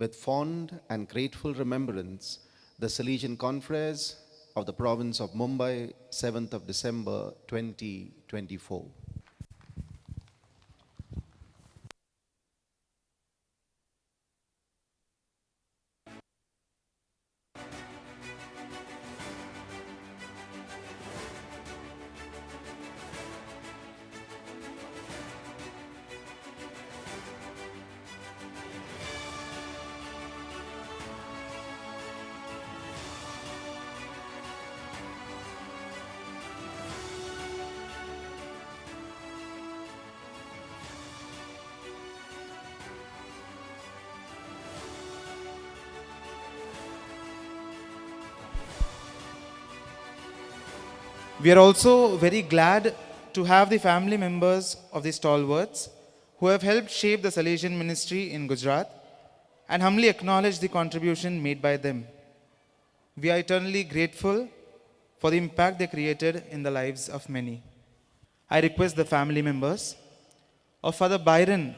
With fond and grateful remembrance, the Salesian Confreres of the province of Mumbai, 7th of December, 2024. We are also very glad to have the family members of the stalwarts who have helped shape the Salesian ministry in Gujarat and humbly acknowledge the contribution made by them. We are eternally grateful for the impact they created in the lives of many. I request the family members of Father Byron,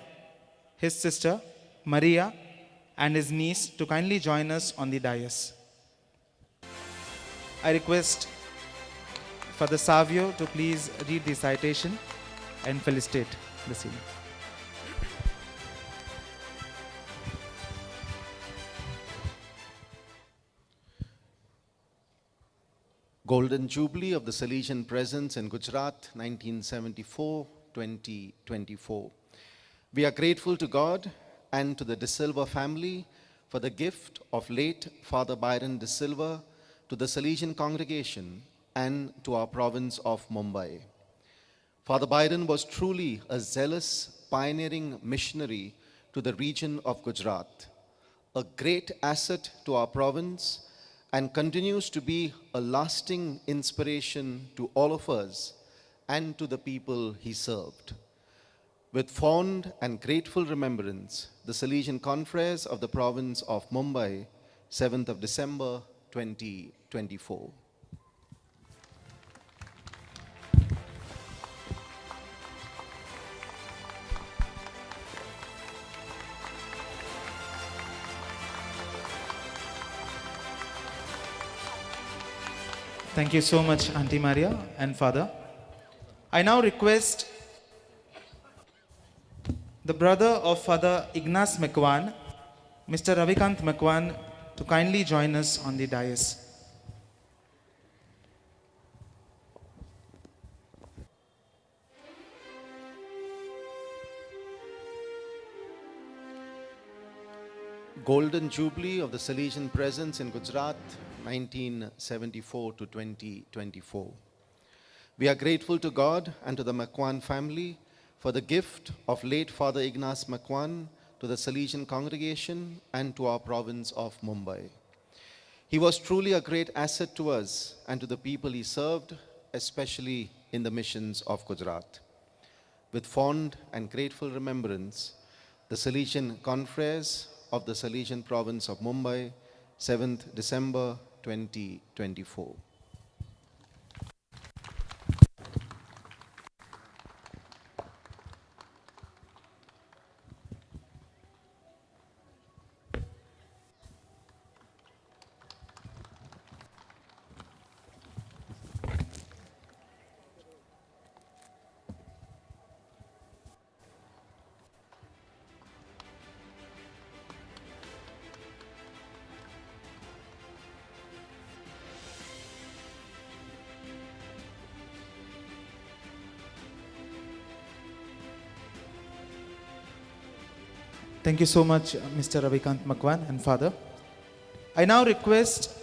his sister Maria, and his niece to kindly join us on the dais. I request Father Savio to please read the citation and felicitate the senior. Golden Jubilee of the Salesian Presence in Gujarat, 1974-2024. We are grateful to God and to the De Silva family for the gift of late Father Byron De Silva to the Salesian congregation and to our province of Mumbai. Father Byron was truly a zealous, pioneering missionary to the region of Gujarat, a great asset to our province, and continues to be a lasting inspiration to all of us and to the people he served. With fond and grateful remembrance, the Salesian Confreres of the province of Mumbai, 7th of December, 2024. Thank you so much, Auntie Maria and Father. I now request the brother of Father Ignace Makwan, Mr. Ravikant Makwan, to kindly join us on the dais. Golden Jubilee of the Salesian Presence in Gujarat, 1974 to 2024. We are grateful to God and to the Makwan family for the gift of late Father Ignace Makwan to the Salesian congregation and to our province of Mumbai. He was truly a great asset to us and to the people he served, especially in the missions of Gujarat. With fond and grateful remembrance, the Salesian Confreres of the Salesian province of Mumbai, 7th December 2024. Thank you so much, Mr. Ravikant Makwan and Father. I now request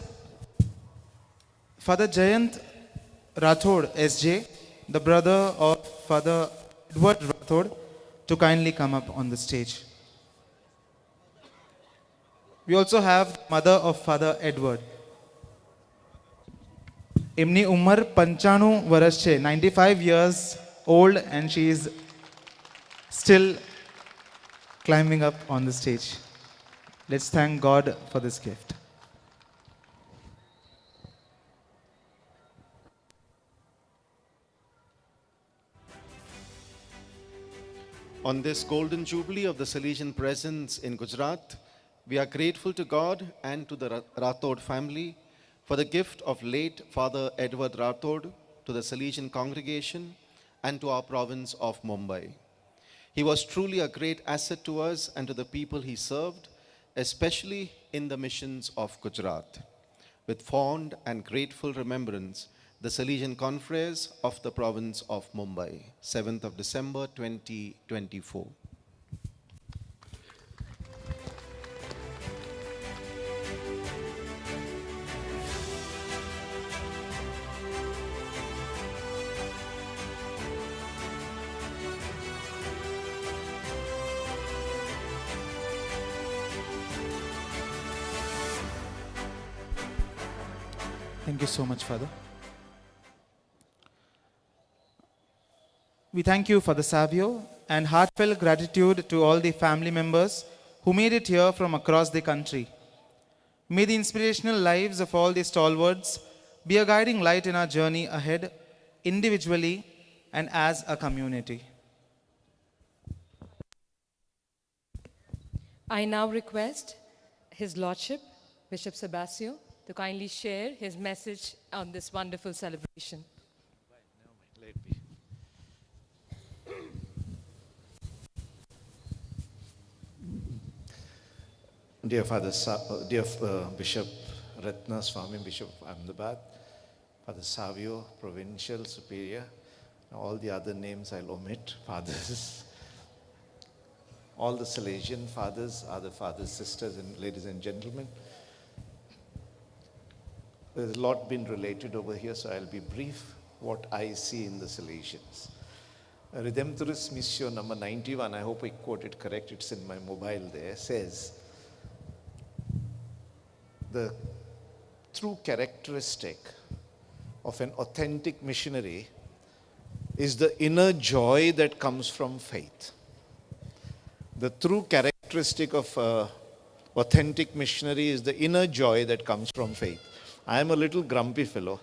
Father Jayant Rathod, SJ, the brother of Father Edward Rathod, to kindly come up on the stage. We also have the mother of Father Edward. Imni Umar 95 વર્ષ છે, 95 years old, and she is still climbing up on the stage. Let's thank God for this gift. On this golden jubilee of the Salesian presence in Gujarat, we are grateful to God and to the Rathod family for the gift of late Father Edward Rathod to the Salesian congregation and to our province of Mumbai. He was truly a great asset to us and to the people he served, especially in the missions of Gujarat. With fond and grateful remembrance, the Salesian Confreres of the province of Mumbai, 7th of December 2024. Thank you so much, Father. We thank you, Father Savio, and heartfelt gratitude to all the family members who made it here from across the country. May the inspirational lives of all the stalwarts be a guiding light in our journey ahead, individually and as a community. I now request His Lordship, Bishop Sebastio, to kindly share his message on this wonderful celebration. Dear Bishop Ratna Swami, Bishop of Ahmedabad, Father Savio, Provincial Superior, all the other names I'll omit, fathers, all the Salesian fathers, other fathers, sisters, and ladies and gentlemen. There's a lot been related over here, so I'll be brief. What I see in the Salesians. Redemptoris Missio number 91, I hope I quote it correct, it's in my mobile there, says, the true characteristic of an authentic missionary is the inner joy that comes from faith. The true characteristic of an authentic missionary is the inner joy that comes from faith. I am a little grumpy fellow,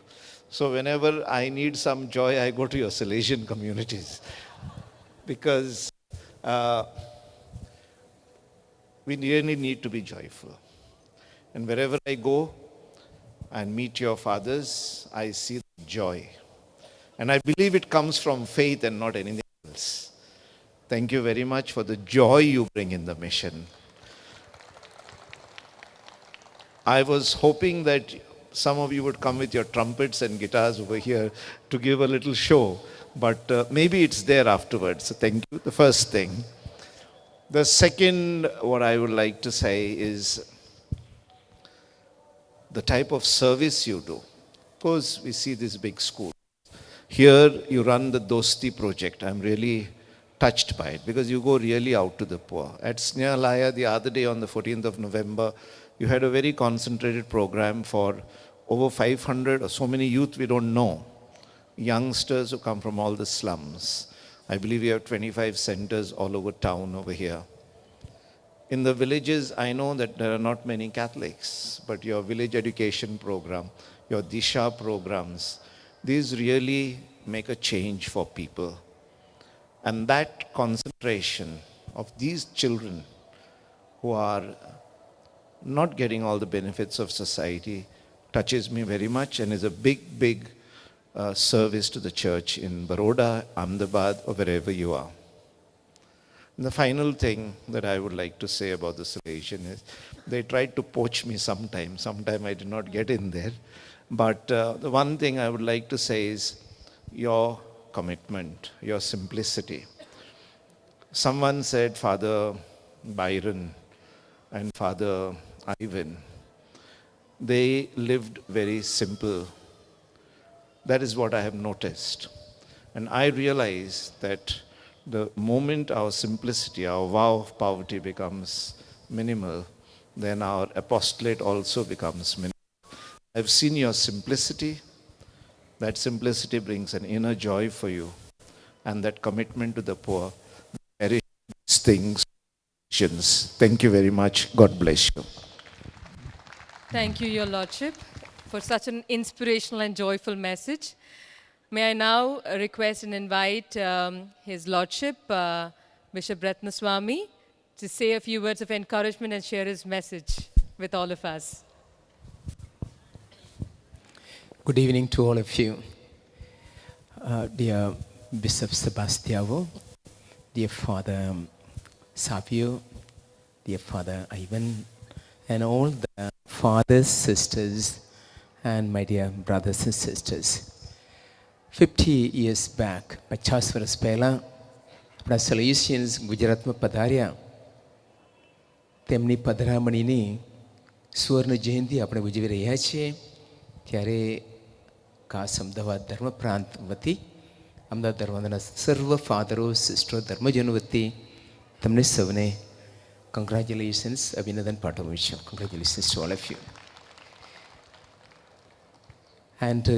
so whenever I need some joy, I go to your Salesian communities. Because we really need to be joyful. And wherever I go, and meet your fathers, I see joy. And I believe it comes from faith and not anything else. Thank you very much for the joy you bring in the mission. I was hoping that some of you would come with your trumpets and guitars over here to give a little show, but maybe it's there afterwards. So thank you, the first thing. The second, what I would like to say is the type of service you do. Of course, we see this big school. Here you run the Dosti project. I'm really touched by it because you go really out to the poor. At Snehalaya the other day on the 14th of November, you had a very concentrated program for over 500 or so many youth we don't know. Youngsters who come from all the slums. I believe we have 25 centers all over town over here. In the villages, I know that there are not many Catholics, but your village education program, your Disha programs, these really make a change for people. And that concentration of these children who are not getting all the benefits of society touches me very much and is a big, big service to the church in Baroda, Ahmedabad, or wherever you are. And the final thing that I would like to say about the Salesian is they tried to poach me sometime I did not get in there. But the one thing I would like to say is your commitment, your simplicity. Someone said Father Byron and Father Ivan, they lived very simple. That is what I have noticed. And I realize that the moment our simplicity, our vow of poverty becomes minimal, then our apostolate also becomes minimal. I've seen your simplicity. That simplicity brings an inner joy for you. And that commitment to the poor, cherish these things. Thank you very much. God bless you. Thank you, Your Lordship, for such an inspirational and joyful message. May I now request and invite His Lordship, Bishop Ratnaswamy, to say a few words of encouragement and share his message with all of us. Good evening to all of you. Dear Bishop Sebastião, dear Father Savio, dear Father Ivan, and all the fathers, sisters, and my dear brothers and sisters. 50 years back, 50 વર્ષ પહેલાં આપણા સલેશિયન્સ ગુજરાતમાં પધાર્યા. તેમની પધરામણીની સુવર્ણ જયંતિ આપણે ઉજવી રહ્યા છીએ. ત્યારે ખાસ અમદાવાદ ધર્મ પ્રાંત વતી અમદાવાદ ધર્મના સર્વ ફાધરો, સિસ્ટરો, ધર્મજનો વતી તમને સૌને કંગ્રેચ્યુલેશન્સ, અભિનંદન પાઠવું છું. કંગ્રેચ્યુલેશન્સ to all of you. And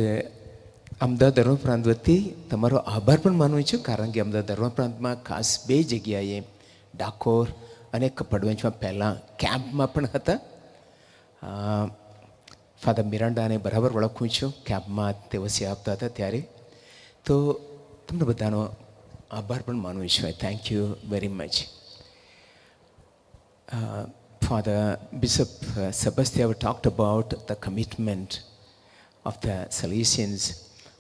Ahmedabad ધર્મ પ્રાંત વતી તમારો આભાર પણ માનું છું, કારણ કે અમદાવાદ ધર્મ પ્રાંતમાં ખાસ બે જગ્યાએ ડાકોર અને કપડવંજમાં પહેલાં કેમ્પમાં પણ હતા. ફાધર મિરાન્ડાને બરાબર ઓળખું છું, કેમ્પમાં તેઓ સેવા આપતા હતા ત્યારે. તો તમને બધાનો આભાર પણ માનું છું. Thank you very much. Father Bishop Sebastião talked about the commitment of the Salesians.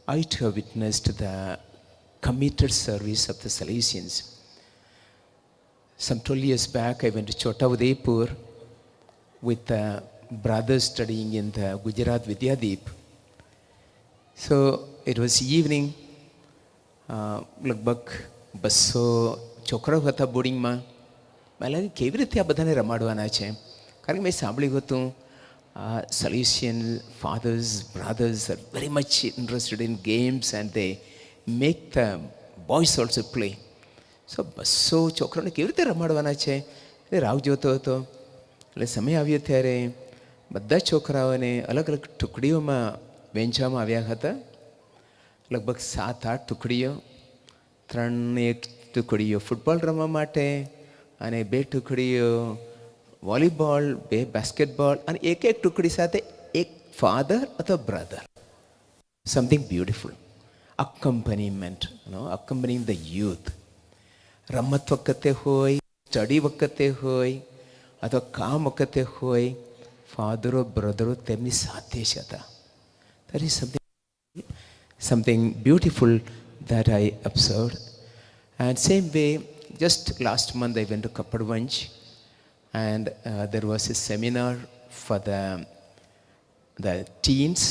I too have witnessed the committed service of the Salesians. Some 12 years back, I went to Chota Udaipur with brothers studying in the Gujarat Vidyadeep. So it was evening, લગભગ 200 છોકરાઓ હતા બોર્ડિંગમાં. મને લાગે કેવી રીતે આ બધાને રમાડવાના છે, કારણ કે મેં સાંભળ્યું હતું Salesian fathers, brothers are very much interested in games and they make the boys also play. So 200 છોકરાઓને કેવી રીતે રમાડવાના છે એ રાહ જોતો હતો. એટલે સમય આવ્યો ત્યારે બધા છોકરાઓને અલગ અલગ ટુકડીઓમાં વહેંચવામાં આવ્યા હતા. લગભગ 7-8 ટુકડીઓ, 3 ટુકડીઓ ફૂટબોલ રમવા માટે અને 2 ટુકડીઓ વોલીબોલ, 2 બાસ્કેટબોલ, અને એક ટુકડી સાથે એક ફાધર અથવા brother. Something beautiful. Accompaniment, accompanying the youth. રમત વખતે હોય, સ્ટડી વખતે હોય, અથવા કામ વખતે હોય, ફાધરો બ્રધરો તેમની સાથે જ હતા. That is something beautiful that I observed. And same way, just last month I went to Kapadvanj, and there was a seminar for the teens,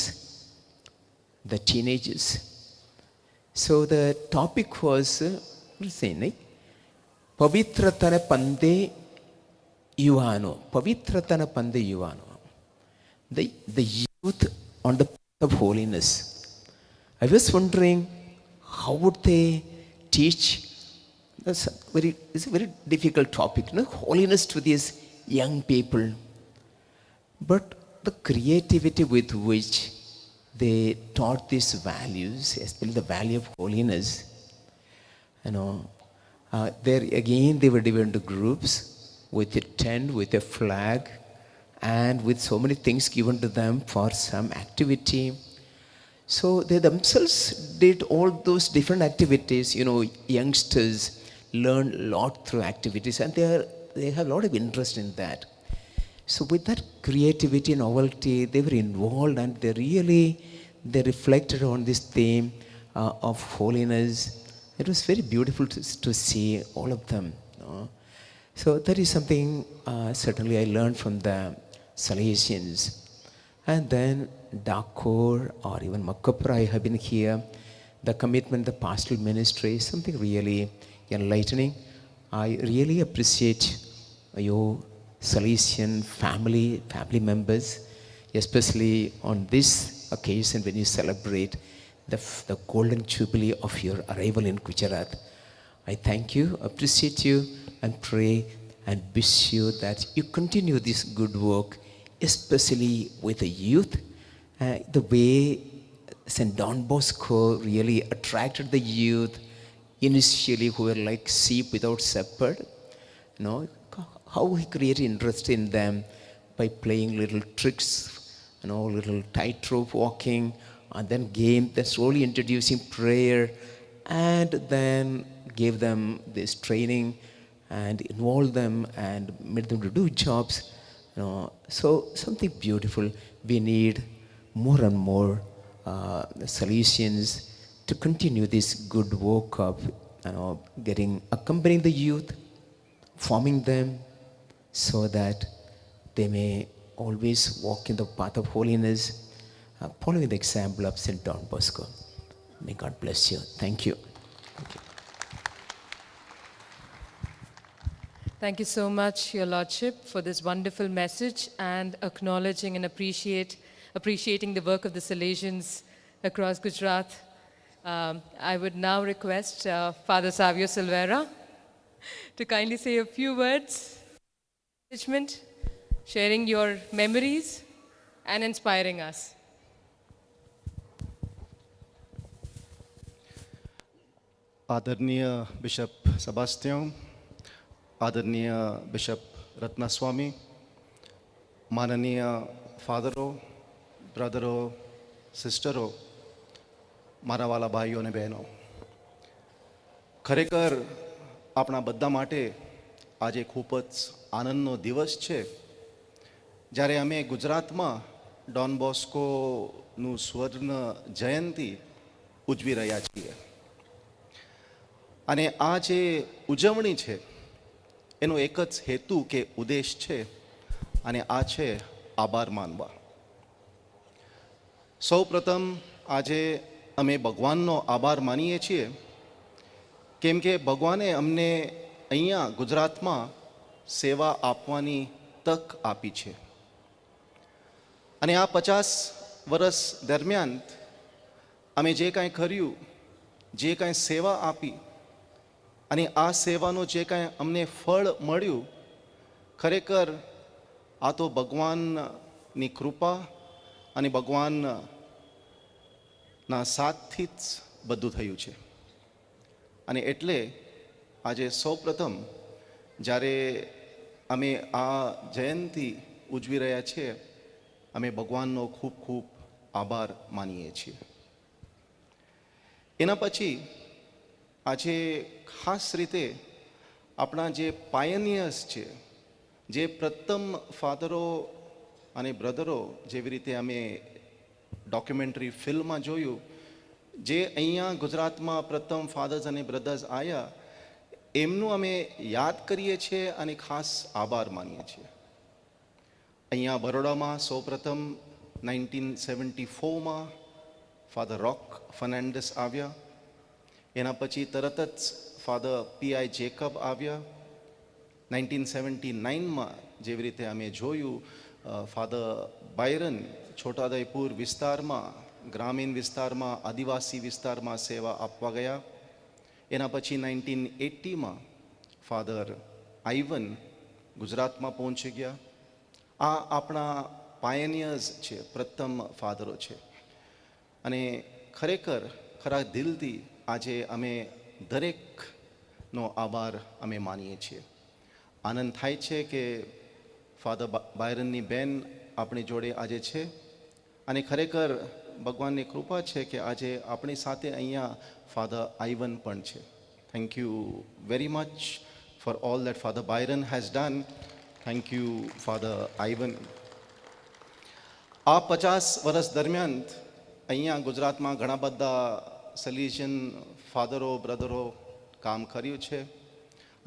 the teenagers. So the topic was Pavitratana Pande Yuvano. Pavitratana Pande Yuvano. The youth on the path of holiness. I was wondering, how would they teach? It's a very difficult topic, no? Holiness to these young people. But the creativity with which they taught these values, especially the value of holiness, there again they were divided into groups with a tent, with a flag, and with so many things given to them for some activity. So they themselves did all those different activities. Youngsters learn a lot through activities, and they have a lot of interest in that. So with that creativity, novelty, they were involved, and they reflected on this theme of holiness. It was very beautiful to see all of them. So that is something certainly I learned from the Salesians. And then Dakor or even Makapura, I have been here. The commitment, the pastoral ministry is something really enlightening. I really appreciate your Salesian family members, especially on this occasion when you celebrate the golden jubilee of your arrival in Gujarat. I thank you, appreciate you, and pray and wish you that you continue this good work, especially with the youth. The way St. Don Bosco really attracted the youth initially, who were like sheep without shepherd. How he created interest in them by playing little tricks, little tightrope walking, and then game, then slowly introducing prayer, and then gave them this training and involved them and made them to do jobs. So something beautiful. We need more and more Salesians to continue this good work of accompanying the youth, forming them, so that they may always walk in the path of holiness, following the example of St. Don Bosco. May God bless you. Thank you. Thank you so much, Your Lordship, for this wonderful message and acknowledging and appreciating the work of the Salesians across Gujarat. I would now request Father Savio Silveira to kindly say a few words, sharing your memories and inspiring us. आदरणीय bishop Sebastian, आदरणीय bishop रत्नास्वामी, माननीय फादरो, ब्रदरो, सिस्टरो, मारा वाला भाईओ ने बहनों, खरेखर अपना बद्दा माटे आज खूब आनंदनो दिवस है જ્યારે અમે ગુજરાતમાં ડોન બોસ્કોનું સ્વર્ણ જયંતિ ઉજવી રહ્યા છીએ. અને આ જે ઉજવણી છે એનો એક જ હેતુ કે ઉદ્દેશ છે, અને આ છે આભાર માનવા. સૌ પ્રથમ આજે અમે ભગવાનનો આભાર માનીએ છીએ, કેમ કે ભગવાને અમને અહીંયા ગુજરાતમાં સેવા આપવાની તક આપી છે. અને આ 50 વર્ષ દરમિયાન અમે જે કાંઈ કર્યું, જે કાંઈ સેવા આપી, અને આ સેવાનું જે કાંઈ અમને ફળ મળ્યું, ખરેખર આ તો ભગવાનની કૃપા અને ભગવાનના સાથથી જ બધું થયું છે. અને એટલે આજે સૌ પ્રથમ જ્યારે અમે આ જયંતિ ઉજવી રહ્યા છીએ, અમે ભગવાનનો ખૂબ ખૂબ આભાર માનીએ છીએ. એના પછી આજે ખાસ રીતે આપણા જે પાયનિયર્સ છે, જે પ્રથમ ફાધરો અને બ્રધરો જેવી રીતે અમે ડોક્યુમેન્ટરી ફિલ્મમાં જોયું, જે અહીંયા ગુજરાતમાં પ્રથમ ફાધર્સ અને બ્રધર્સ આવ્યા એમનું અમે યાદ કરીએ છીએ અને ખાસ આભાર માનીએ છીએ. અહીંયા બરોડામાં સૌપ્રથમ 1974માં ફાધર રોક ફર્નાન્ડિસ આવ્યા. એના પછી તરત જ ફાધર પીઆઈ જેકબ આવ્યા. 1979માં જેવી રીતે અમે જોયું ફાધર બાયરન છોટાઉદેપુર વિસ્તારમાં, ગ્રામીણ વિસ્તારમાં, આદિવાસી વિસ્તારમાં સેવા આપવા ગયા. એના પછી 1980માં ફાધર આઈવન ગુજરાતમાં પહોંચી ગયા. આ આપણા પાયનિયર્સ છે, પ્રથમ ફાધરો છે. અને ખરેખર ખરા દિલથી આજે અમે દરેકનો આભાર અમે માનીએ છીએ. આનંદ થાય છે કે ફાધર બાયરનની બેન આપણી જોડે આજે છે અને ખરેખર ભગવાનની કૃપા છે કે આજે આપણી સાથે અહીંયા ફાધર આઈવન પણ છે. Thank you very much for all that father Byron has done. Thank you father Ivan. આ 50 વર્ષ દરમિયાન અહીંયા ગુજરાતમાં ઘણા બધા સલિઝિયન ફાધરો બ્રધરો કામ કર્યું છે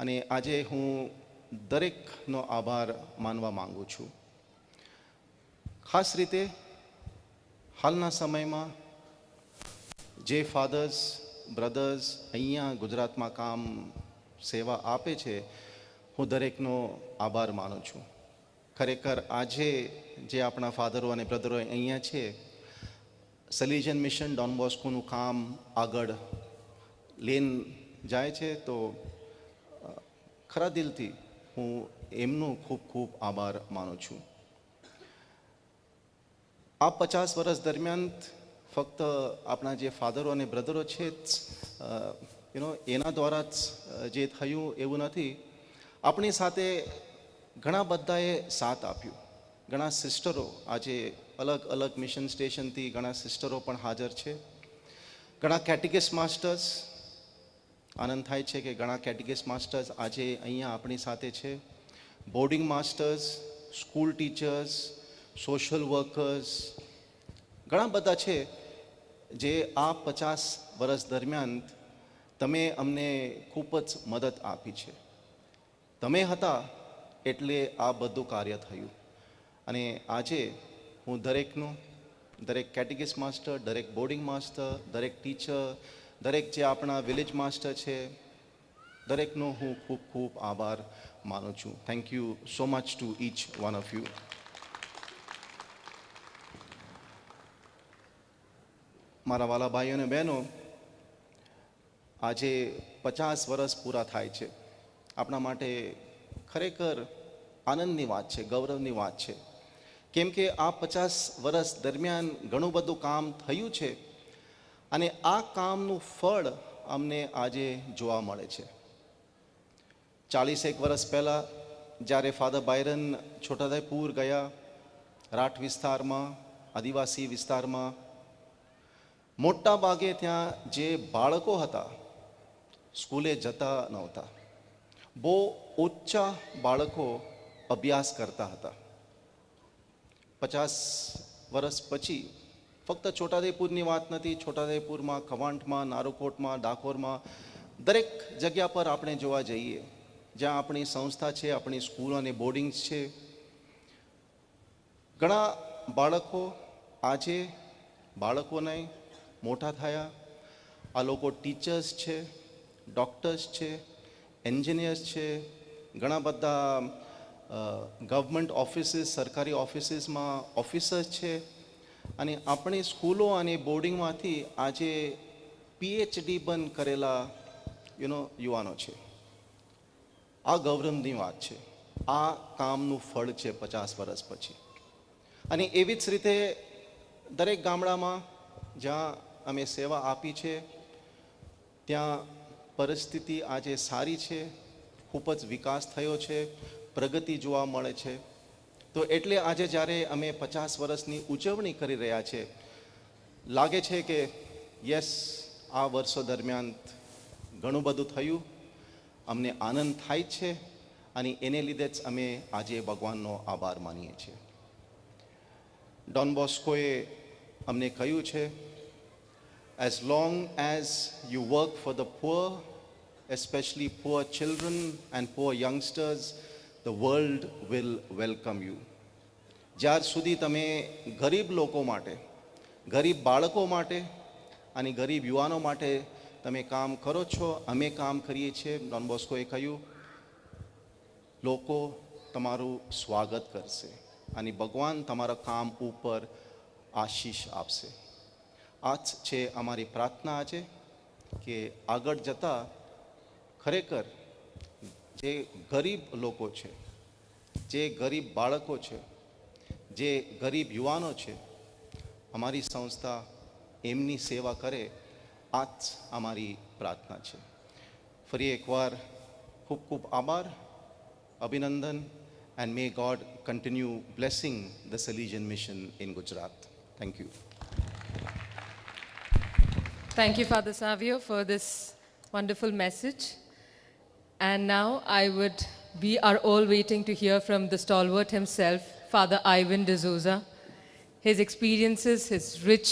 અને આજે હું દરેકનો આભાર માનવા માંગુ છું. ખાસ રીતે હાલના સમયમાં જે ફાધર્સ બ્રધર્સ અહીંયા ગુજરાતમાં કામ સેવા આપે છે, હું દરેકનો આભાર માનું છું. ખરેખર આજે જે આપણા ફાધરો અને બ્રધરો અહીંયા છે, સલિઝિયન મિશન ડોન બોસ્કોનું કામ આગળ લઈને જાય છે, તો ખરા દિલથી હું એમનો ખૂબ ખૂબ આભાર માનું છું. આ 50 વર્ષ દરમિયાન ફક્ત આપણા જે ફાધરો અને બ્રધરો છે એના દ્વારા જ જે થયું એવું નથી. આપણી સાથે ઘણા બધાએ સાથ આપ્યું. ઘણા સિસ્ટરો આજે અલગ અલગ મિશન સ્ટેશનથી ઘણા સિસ્ટરો પણ હાજર છે. ઘણા કેટેકિસ્ટ માસ્ટર્સ, આનંદ થાય છે કે ઘણા કેટેકિસ્ટ માસ્ટર્સ આજે અહીંયા આપણી સાથે છે. Boarding masters, school teachers, social workers, ઘણા બધા છે જે આ 50 વર્ષ દરમિયાન તમે અમને ખૂબ જ મદદ આપી છે. તમે હતા એટલે આ બધું કાર્ય થયું. અને આજે હું દરેકનું, દરેક કેટેકિસ્ટ માસ્ટર, દરેક બોર્ડિંગ માસ્ટર, દરેક ટીચર, દરેક જે આપણા વિલેજ માસ્ટર છે, દરેકનો હું ખૂબ ખૂબ આભાર માનું છું. Thank you so much to each one of you. મારા વાલા ભાઈઓ અને બહેનો, આજે 50 વર્ષ પૂરા થાય છે. આપણા માટે ખરેખર આનંદની વાત છે, ગૌરવની વાત છે. કેમ કે આ 50 વર્ષ દરમિયાન ઘણું બધું કામ થયું છે અને આ કામનું ફળ અમને આજે જોવા મળે છે. 41 વર્ષ પહેલાં જ્યારે ફાધર બાયરન છોટાઉદેપુર ગયા, રાઠ વિસ્તારમાં, આદિવાસી વિસ્તારમાં, મોટા ભાગે ત્યાં જે બાળકો હતા સ્કૂલે જતા નહોતા. બહુ ઓછા બાળકો અભ્યાસ કરતા હતા. 50 વર્ષ પછી ફક્ત છોટાઉદેપુરની વાત નથી, છોટાઉદેપુરમાં, ખવાંટમાં, નારોકોટમાં, ડાકોરમાં, દરેક જગ્યા પર આપણે જોવા જઈએ જ્યાં આપણી સંસ્થા છે, આપણી સ્કૂલ અને બોર્ડિંગ્સ છે, ઘણા બાળકો આજે બાળકોને મોટા થયા. આ લોકો ટીચર્સ છે, ડૉક્ટર્સ છે, એન્જિનિયર્સ છે, ઘણા બધા ગવર્મેન્ટ ઓફિસીસ, સરકારી ઓફિસીસમાં ઓફિસર્સ છે અને આપણી સ્કૂલો અને બોર્ડિંગમાંથી આજે PhD બંધ કરેલા યુવાનો છે. આ ગૌરવની વાત છે. આ કામનું ફળ છે 50 વર્ષ પછી. અને એવી જ રીતે દરેક ગામડામાં જ્યાં અમે સેવા આપી છે ત્યાં પરિસ્થિતિ આજે સારી છે, ખૂબ જ વિકાસ થયો છે, પ્રગતિ જોવા મળે છે. તો એટલે આજે જ્યારે અમે 50 વર્ષની ઉજવણી કરી રહ્યા છે, લાગે છે કે યસ, આ વર્ષો દરમિયાન ઘણું બધું થયું. અમને આનંદ થાય છે અને એને લીધે જ અમે આજે ભગવાનનો આભાર માનીએ છીએ. ડોન બોસ્કોએ અમને કહ્યું છે, as long as you work for the poor, especially poor children and poor youngsters, the world will welcome you. જ્યાર સુધી તમે ગરીબ લોકો માટે, ગરીબ બાળકો માટે અને ગરીબ યુવાનો માટે તમે કામ કરો છો, અમે કામ કરીએ છીએ, ડોન બોસ્કોએ કહ્યું, લોકો તમારું સ્વાગત કરશે અને ભગવાન તમારા કામ ઉપર આશીષ આપશે. આ છે અમારી પ્રાર્થના આજે કે આગળ જતાં ખરેખર જે ગરીબ લોકો છે, જે ગરીબ બાળકો છે, જે ગરીબ યુવાનો છે, અમારી સંસ્થા એમની સેવા કરે, આ જ અમારી પ્રાર્થના છે. ફરી એકવાર ખૂબ ખૂબ આભાર, અભિનંદન, and may God continue blessing the Salesian Mission in Gujarat. Thank you. Thank you, Father Savio, for this wonderful message. And now we are all waiting to hear from the stalwart himself, Father Ivan D'Souza, his experiences, his rich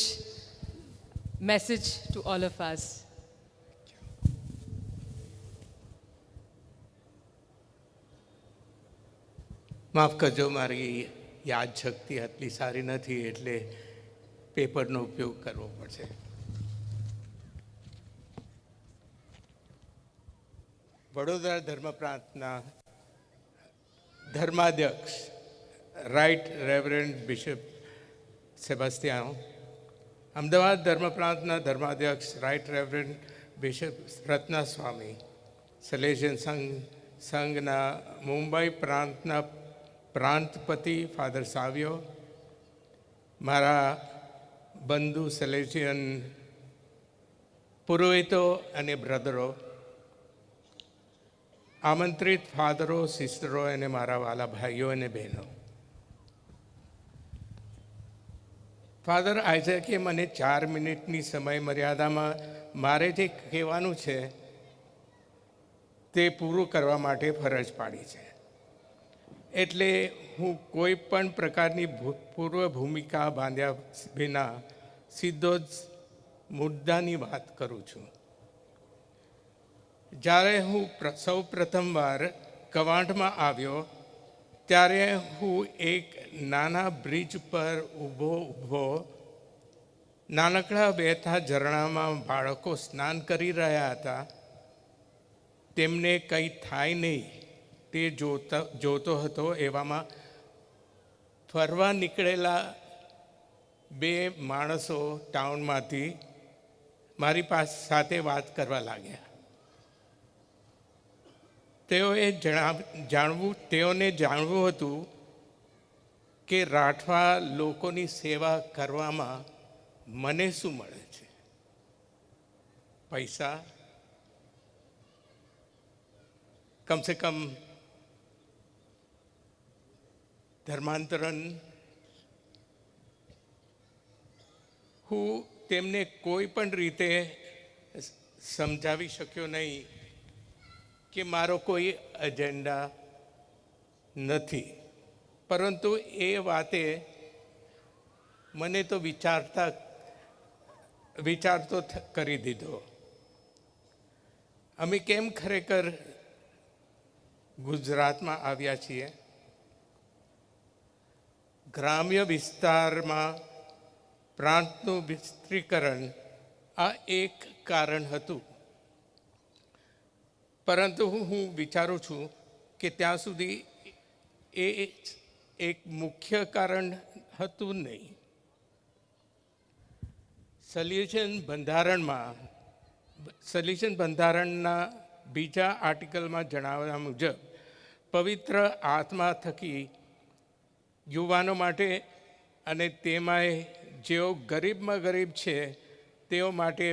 message to all of us. માફ કરજો, મારી યાદ શક્તિ આટલી સારી નથી એટલે પેપરનો ઉપયોગ કરવો પડશે. વડોદરા ધર્મ પ્રાંતના ધર્માધ્યક્ષ રાઇટ રેવરન્ડ બિશપ સેબાસ્ટિયાનો, અમદાવાદ ધર્મ પ્રાંતના ધર્માધ્યક્ષ રાઇટ રેવરન્ડ બિશપ રત્ના સ્વામી, સલેશિયન સંઘના મુંબઈ પ્રાંતના પ્રાંતપતિ ફાધર સાવિયો, મારા બંધુ સેલેશિયન પુરોહિતો અને બ્રધરો, આમંત્રિત ફાધરો, સિસ્ટરો અને મારા વાલા ભાઈઓ અને બહેનો. ફાધર આઇઝેકે મને 4 મિનિટની સમય મર્યાદામાં મારે જે કહેવાનું છે તે પૂરું કરવા માટે ફરજ પાડી છે. એટલે હું કોઈ પણ પ્રકારની પૂર્વ ભૂમિકા બાંધ્યા વિના સીધો જ મુદ્દાની વાત કરું છું. જ્યારે હું સૌ પ્રથમવાર કવાંટમાં આવ્યો ત્યારે હું એક નાના બ્રિજ પર ઊભો નાનકડા વહેતા ઝરણામાં બાળકો સ્નાન કરી રહ્યા હતા. તેમને કંઈ થાય નહીં તે જોતો હતો. એવામાં ફરવા નીકળેલા 2 માણસો ટાઉનમાંથી મારી સાથે વાત કરવા લાગ્યા. તેઓને જાણવું હતું કે રાઠવા લોકોની સેવા કરવામાં મને શું મળે છે? પૈસા? કમસે કમ ધર્માંતરણ? હું તેમને કોઈ પણ રીતે સમજાવી શક્યો નહીં કે મારો કોઈ એજન્ડા નથી. પરંતુ એ વાતે મને તો વિચારતો કરી દીધો. અમે કેમ ખરેખર ગુજરાતમાં આવ્યા છીએ? ગ્રામ્ય વિસ્તારમાં પ્રાંતનું વિસ્તરીકરણ આ એક કારણ હતું. પરંતુ હું વિચારું છું કે ત્યાં સુધી એ એક મુખ્ય કારણ હતું નહીં. સલિયન બંધારણના બીજા આર્ટિકલમાં જણાવ્યા મુજબ પવિત્ર આત્મા થકી યુવાનો માટે અને તેમાંય જેઓ ગરીબમાં ગરીબ છે તેઓ માટે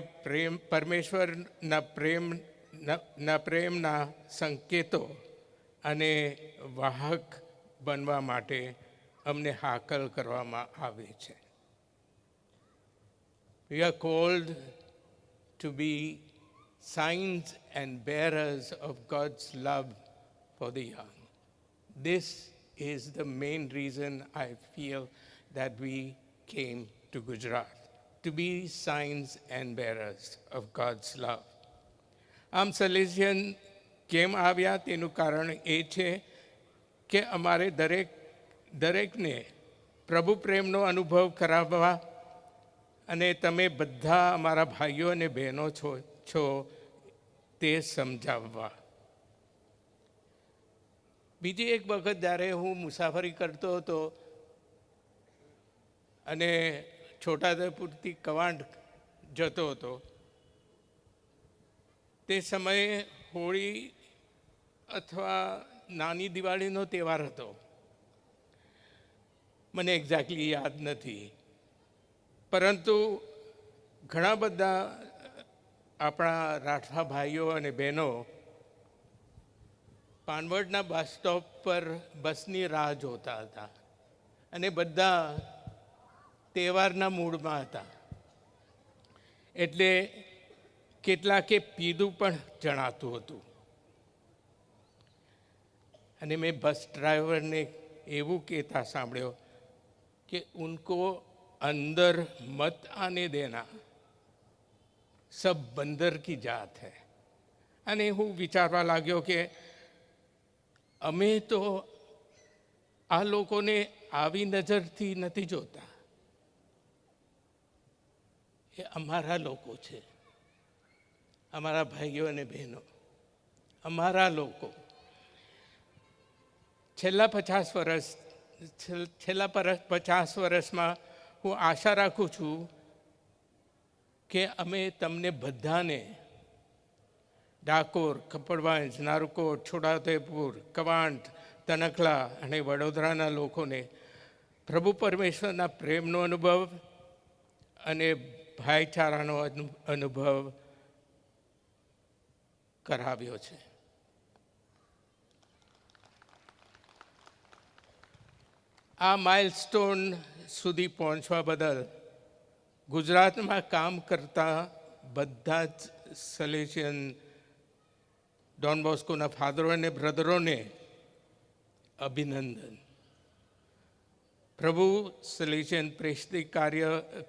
પરમેશ્વરના પ્રેમના સંકેતો અને વાહક બનવા માટે અમને હાકલ કરવામાં આવે છે. We are called to be signs and bearers of God's love for the young. This is the main reason I feel that we came to Gujarat to be signs and bearers of God's love. આમ સલેશિયન કેમ આવ્યા તેનું કારણ એ છે કે અમારે દરેકને પ્રભુ પ્રેમનો અનુભવ કરાવવા અને તમે બધા અમારા ભાઈઓ અને બહેનો છો તે સમજાવવા. બીજી એક વખત જ્યારે હું મુસાફરી કરતો હતો અને છોટાઉદેપુરથી કવાંટ જતો હતો, તે સમયે હોળી અથવા નાની દિવાળીનો તહેવાર હતો. મને એક્ઝેક્ટલી યાદ નથી, પરંતુ ઘણા બધા આપણા રાઠવા ભાઈઓ અને બહેનો પાનવડના બસ સ્ટોપ પર બસની રાહ જોતા હતા અને બધા તહેવારના મૂડમાં હતા. એટલે કેટલાકે પીધું પણ જણાતું હતું. અને મેં બસ ડ્રાઈવરને એવું કહેતા સાંભળ્યો કે ઉनको अंदर मत आने देना, सब बंदर की जात है. અને હું વિચારવા લાગ્યો કે અમે તો આ લોકોને આવી નજરથી નથી જોતા. એ અમારા લોકો છે, અમારા ભાઈઓ અને બહેનો, અમારા લોકો. છેલ્લા 50 વર્ષમાં હું આશા રાખું છું કે અમે તમને બધાને ડાકોર, કપડવંજ, નારકોટ, છોટાઉદેપુર, કવાંટ, તનખલા અને વડોદરાના લોકોને પ્રભુ પરમેશ્વરના પ્રેમનો અનુભવ અને ભાઈચારાનો અનુભવ કરાવ્યો છે. આ માઇલસ્ટોન સુધી પહોંચવા બદલ ગુજરાતમાં કામ કરતા બધા જ સલેશિયન ડોન બોસ્કોના ફાધરો અને બ્રધરોને અભિનંદન. પ્રભુ સલેશિયન પ્રેષિત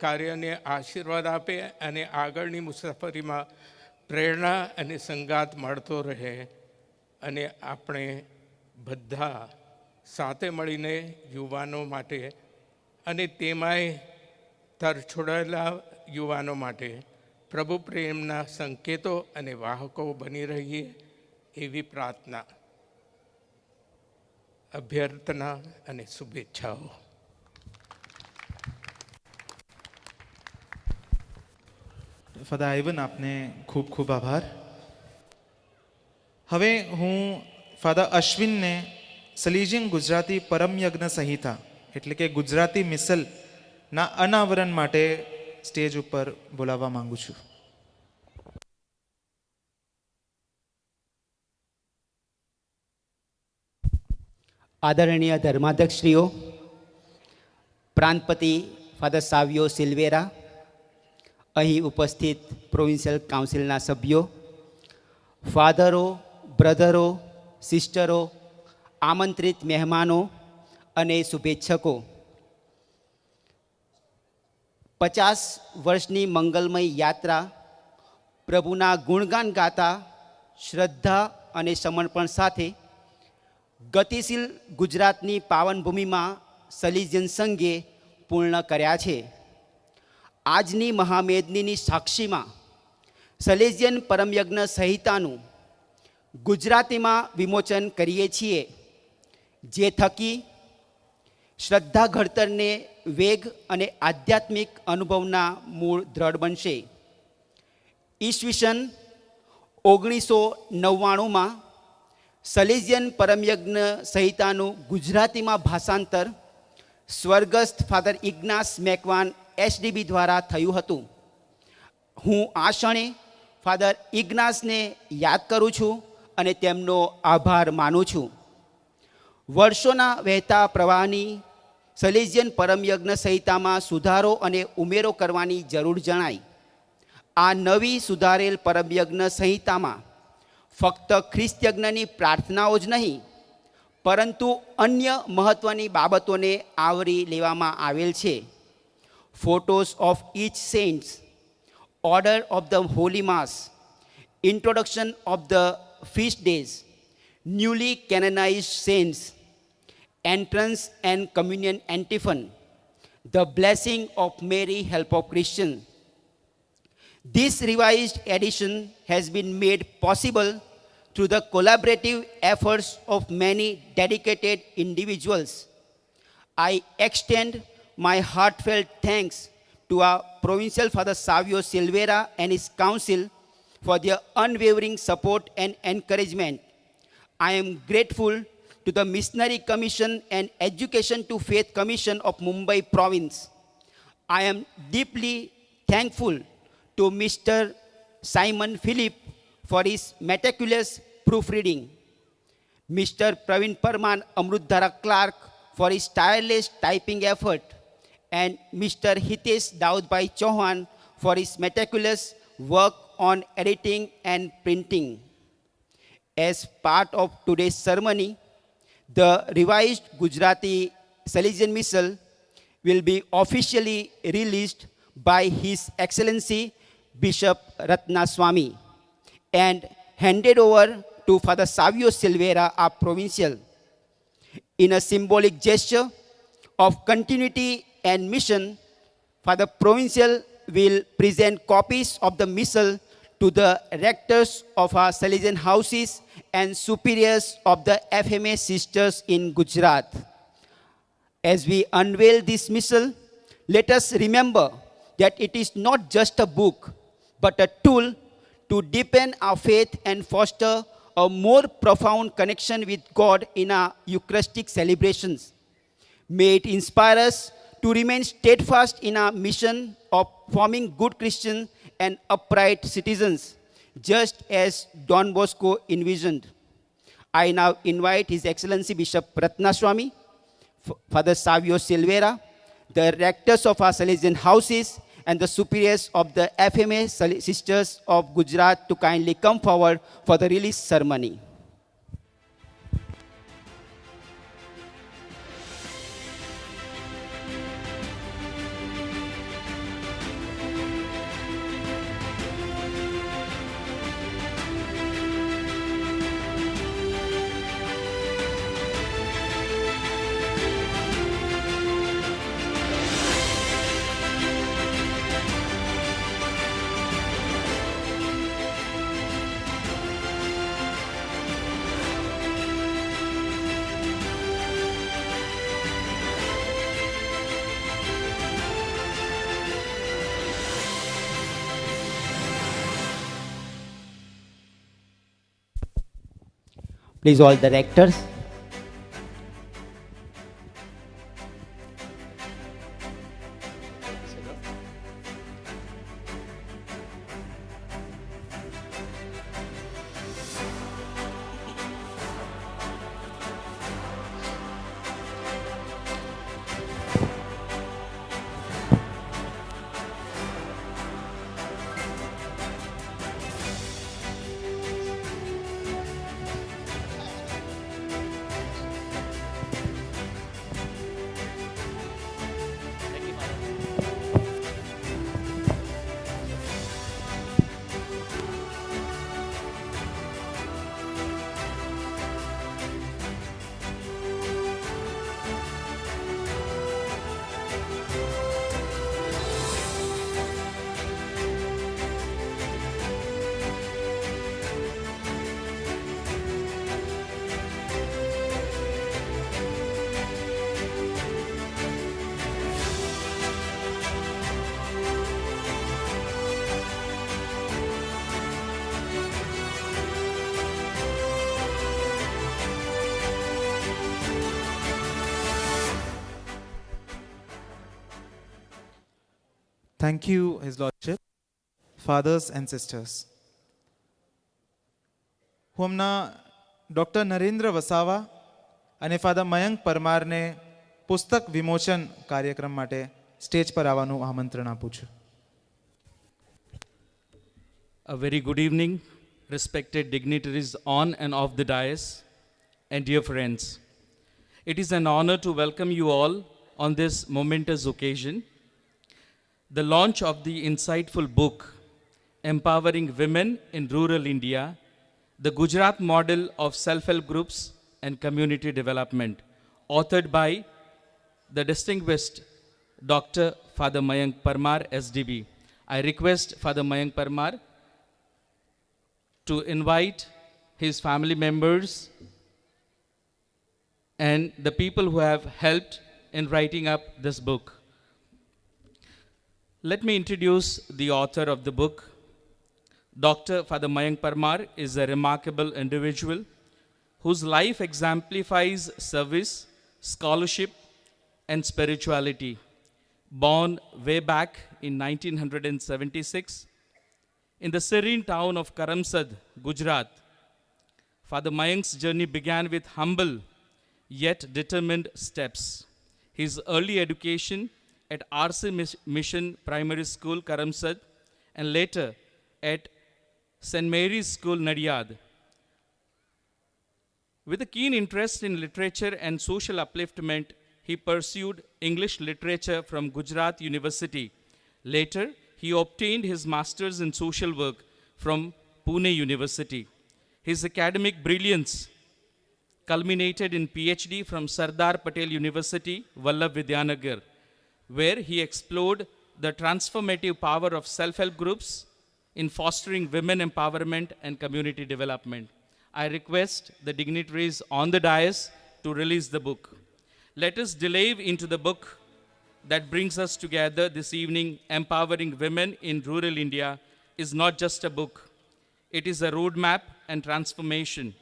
કાર્યને આશીર્વાદ આપે અને આગળની મુસાફરીમાં પ્રેરણા અને સંગાત મળતો રહે અને આપણે બધા સાથે મળીને યુવાનો માટે અને તેમાંય તરછોડાયેલા યુવાનો માટે પ્રભુ પ્રેમના સંકેતો અને વાહકો બની રહીએ એવી પ્રાર્થના, અભ્યર્થના અને શુભેચ્છાઓ. ફાધર આઇવન, આપને ખૂબ ખૂબ આભાર. હવે હું ફાધર અશ્વિનને સલેશિયન ગુજરાતી પરમ યજ્ઞ સંહિતા એટલે કે ગુજરાતી મિસલના અનાવરણ માટે સ્ટેજ ઉપર બોલાવવા માંગુ છું. આદરણીય ધર્માધ્યક્ષશ્રીઓ, પ્રાંતપતિ ફાધર સાવિયો સિલ્વેરા, અહીં ઉપસ્થિત પ્રોવિન્શિયલ કાઉન્સિલના સભ્યો, ફાધરો, બ્રધરો, સિસ્ટરો, આમંત્રિત મહેમાનો અને શુભેચ્છકો, 50 વર્ષની મંગલમય યાત્રા પ્રભુના ગુણગાન ગાતા શ્રદ્ધા અને સમર્પણ સાથે ગતિશીલ ગુજરાતની પાવનભૂમિમાં સલેશિયન સંઘે પૂર્ણ કર્યા છે. આજની મહામેદનીની સાક્ષીમાં સલેશિયન પરમયજ્ઞ સંહિતાનું ગુજરાતીમાં વિમોચન કરીએ છીએ, જે થકી શ્રદ્ધા ઘડતરને વેગ અને આધ્યાત્મિક અનુભવના મૂળ દ્રઢ બનશે. ઈસવીસન 1999માં સલેશિયન પરમયજ્ઞ સંહિતાનું ગુજરાતીમાં ભાષાંતર સ્વર્ગસ્થ ફાધર ઇગ્નાસ મેકવાન એસડીબી દ્વારા થયું હતું. હું આ ક્ષણે ફાધર ઇગ્નાસને યાદ કરું છું અને તેમનો આભાર માનું છું. વર્ષોના વહેતા પ્રવાહની સલેશિયન પરમયજ્ઞ સંહિતામાં સુધારો અને ઉમેરો કરવાની જરૂર જણાઈ. આ નવી સુધારેલ પરમયજ્ઞ સંહિતામાં ફક્ત ખ્રિસ્ત યજ્ઞની પ્રાર્થનાઓ જ નહીં, પરંતુ અન્ય મહત્ત્વની બાબતોને આવરી લેવામાં આવેલ છે. Photos of each saints, order of the holy mass, introduction of the feast days, newly canonized saints, entrance and communion antiphon, the blessing of Mary, help of Christians. This revised edition has been made possible through the collaborative efforts of many dedicated individuals. I extend my heartfelt thanks to our Provincial Father Savio Silveira and his council for their unwavering support and encouragement. I am grateful to the Missionary Commission and Education to Faith Commission of Mumbai Province. I am deeply thankful to Mr. Simon Philip for his meticulous proofreading, Mr. Praveen Parman Amrutdhara Clark for his tireless typing effort, and Mr. Hitesh Daudbhai Chauhan for his meticulous work on editing and printing. As part of today's ceremony, the revised Gujarati Salesian Missal will be officially released by His Excellency Bishop Ratnaswamy and handed over to Father Savio Silveira, our provincial. In a symbolic gesture of continuity and mission, Father Provincial will present copies of the missal to the rectors of our Salesian houses and superiors of the FMA sisters in Gujarat. As we unveil this missal, let us remember that it is not just a book, but a tool to deepen our faith and foster a more profound connection with God in our Eucharistic celebrations. May it inspire us to remain steadfast in our mission of forming good Christians and upright citizens, just as Don Bosco envisioned. I now invite His Excellency Bishop Ratnaswamy, Father Savio Silveira, the rectors of our Salesian houses, and the superiors of the FMA sisters of Gujarat to kindly come forward for the release ceremony. Please, all the rectors. Thank you, His Lordship, fathers and sisters. હું હમણાં doctor Narendra Vasava અને father Mayank પરમારને પુસ્તક વિમોચન કાર્યક્રમ માટે stage પર આવવાનું આમંત્રણ આપું છું. A very good evening, respected dignitaries on and off the dais, and dear friends. It is an honor to welcome you all on this momentous occasion. The launch of the insightful book, Empowering Women in Rural India, the Gujarat Model of Self-Help Groups and Community Development, authored by the distinguished Dr. Father Mayank Parmar, SDB. I request Father Mayank Parmar to invite his family members and the people who have helped in writing up this book. Let me introduce the author of the book. Dr. Father Mayank Parmar is a remarkable individual whose life exemplifies service, scholarship, and spirituality. Born way back in 1976 in the serene town of Karamsad, Gujarat, Father Mayank's journey began with humble yet determined steps. His early education at RC Mission Primary School, Karamsad, and later at St. Mary's School, Nadiad. With a keen interest in literature and social upliftment, he pursued English literature from Gujarat University. Later, he obtained his master's in social work from Pune University. His academic brilliance culminated in PhD from Sardar Patel University, Vallabh Vidyanagar, where he explored the transformative power of self-help groups in fostering women empowerment and community development. I request the dignitaries on the dais to release the book. Let us delve into the book that brings us together this evening. Empowering Women in Rural India is not just a book. It is a roadmap and transformation.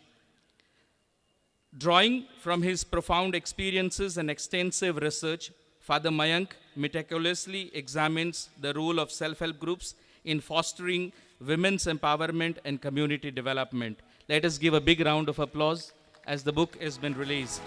Drawing from his profound experiences and extensive research, Father Mayank meticulously examines the role of self-help groups in fostering women's empowerment and community development. Let us give a big round of applause as the book has been released.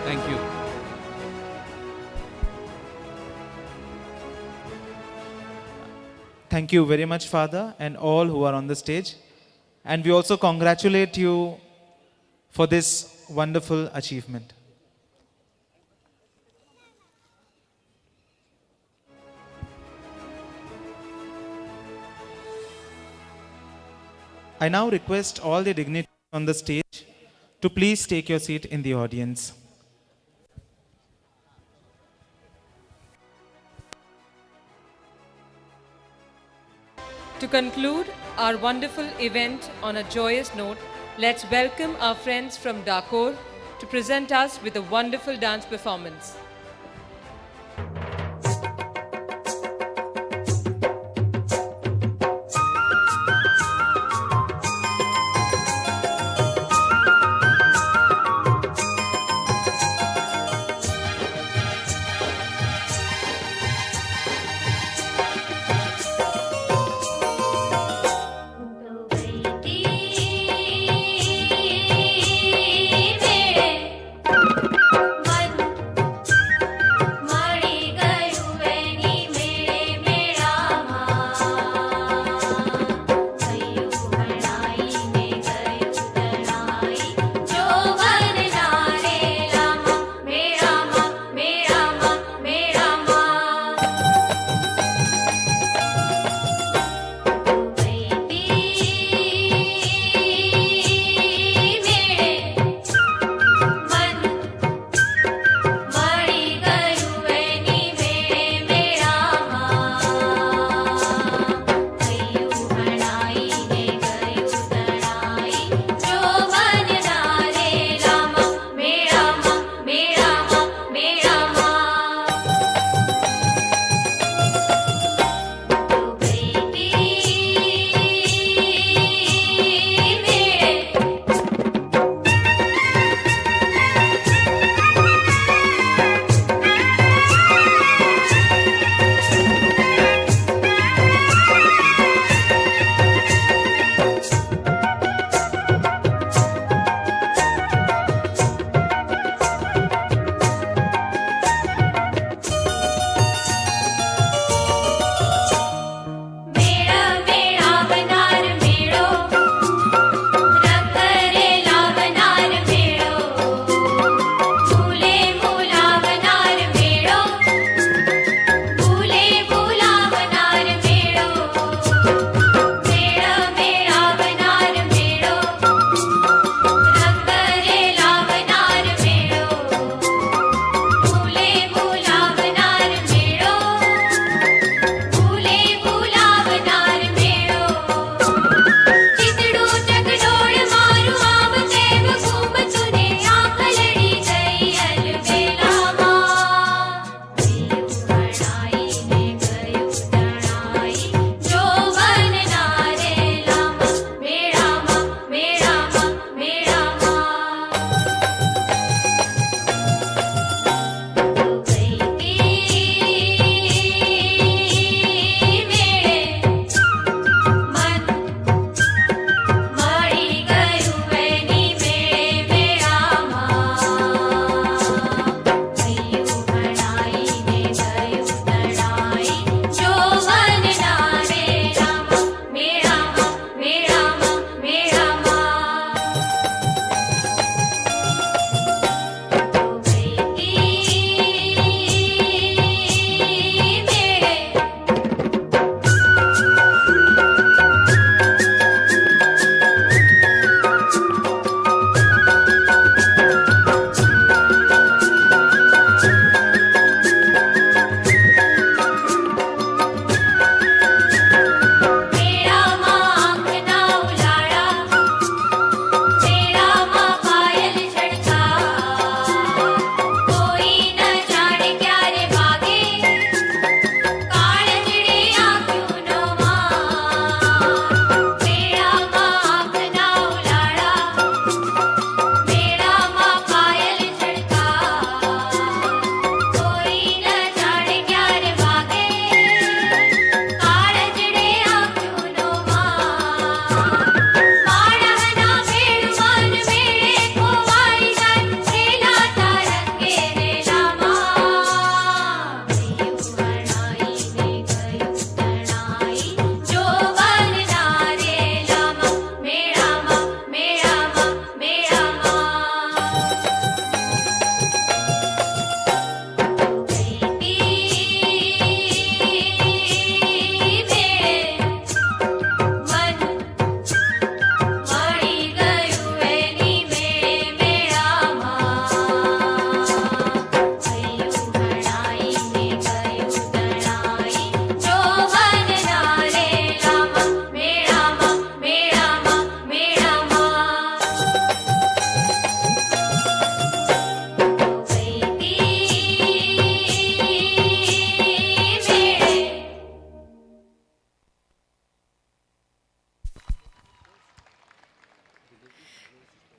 Thank you. Thank you very much, Father, and all who are on the stage. And we also congratulate you for this wonderful achievement. I now request all the dignitaries on the stage to please take your seat in the audience. To conclude our wonderful event on a joyous note, let's welcome our friends from Dakor to present us with a wonderful dance performance. One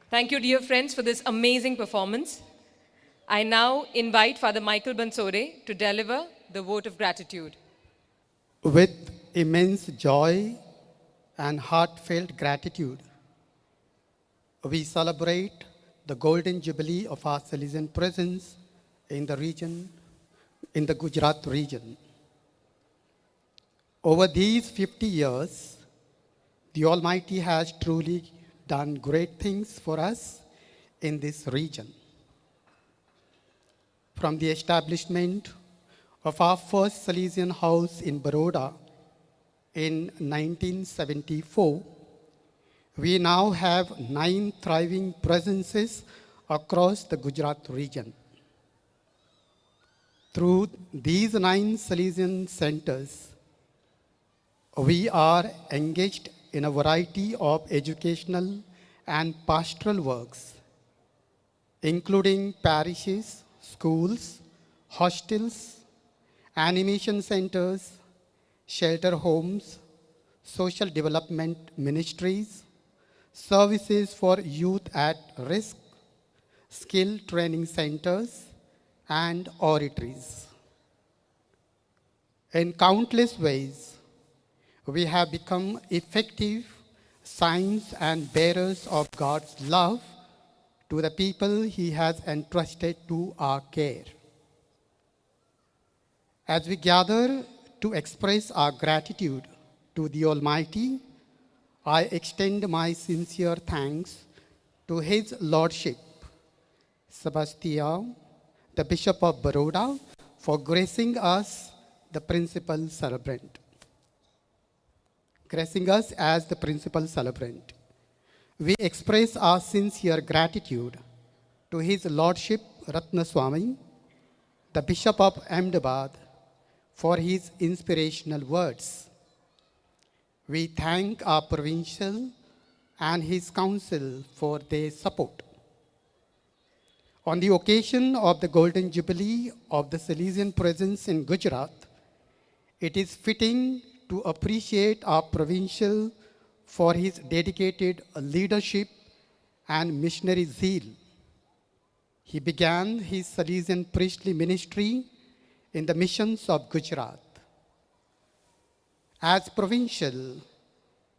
Thank you, dear friends, for this amazing performance. I now invite Father Michael Bansore to deliver the vote of gratitude. With immense joy and heartfelt gratitude, we celebrate the golden jubilee of our Salesian presence in the region, in the Gujarat region. Over these 50 years, the Almighty has truly done great things for us in this region. From the establishment of our first Salesian house in Baroda in 1974, we now have 9 thriving presences across the Gujarat region. Through these 9 Salesian centers, we are engaged in a variety of educational and pastoral works, including parishes, schools, hostels, animation centers, shelter homes, social development ministries, services for youth at risk, skill training centers, and oratories. In countless ways, we have become effective signs and bearers of God's love to the people He has entrusted to our care. As we gather to express our gratitude to the Almighty, I extend my sincere thanks to His Lordship, Sebastian, the Bishop of Baroda, for gracing us the principal celebrant. Gracing us as the principal celebrant. We express our sincere gratitude to His Lordship Ratna Swami, the Bishop of Ahmedabad, for his inspirational words. We thank our provincial and his council for their support. On the occasion of the Golden Jubilee of the Salesian presence in Gujarat, it is fitting to appreciate our provincial for his dedicated leadership and missionary zeal. He began his Salesian priestly ministry in the missions of Gujarat. As provincial,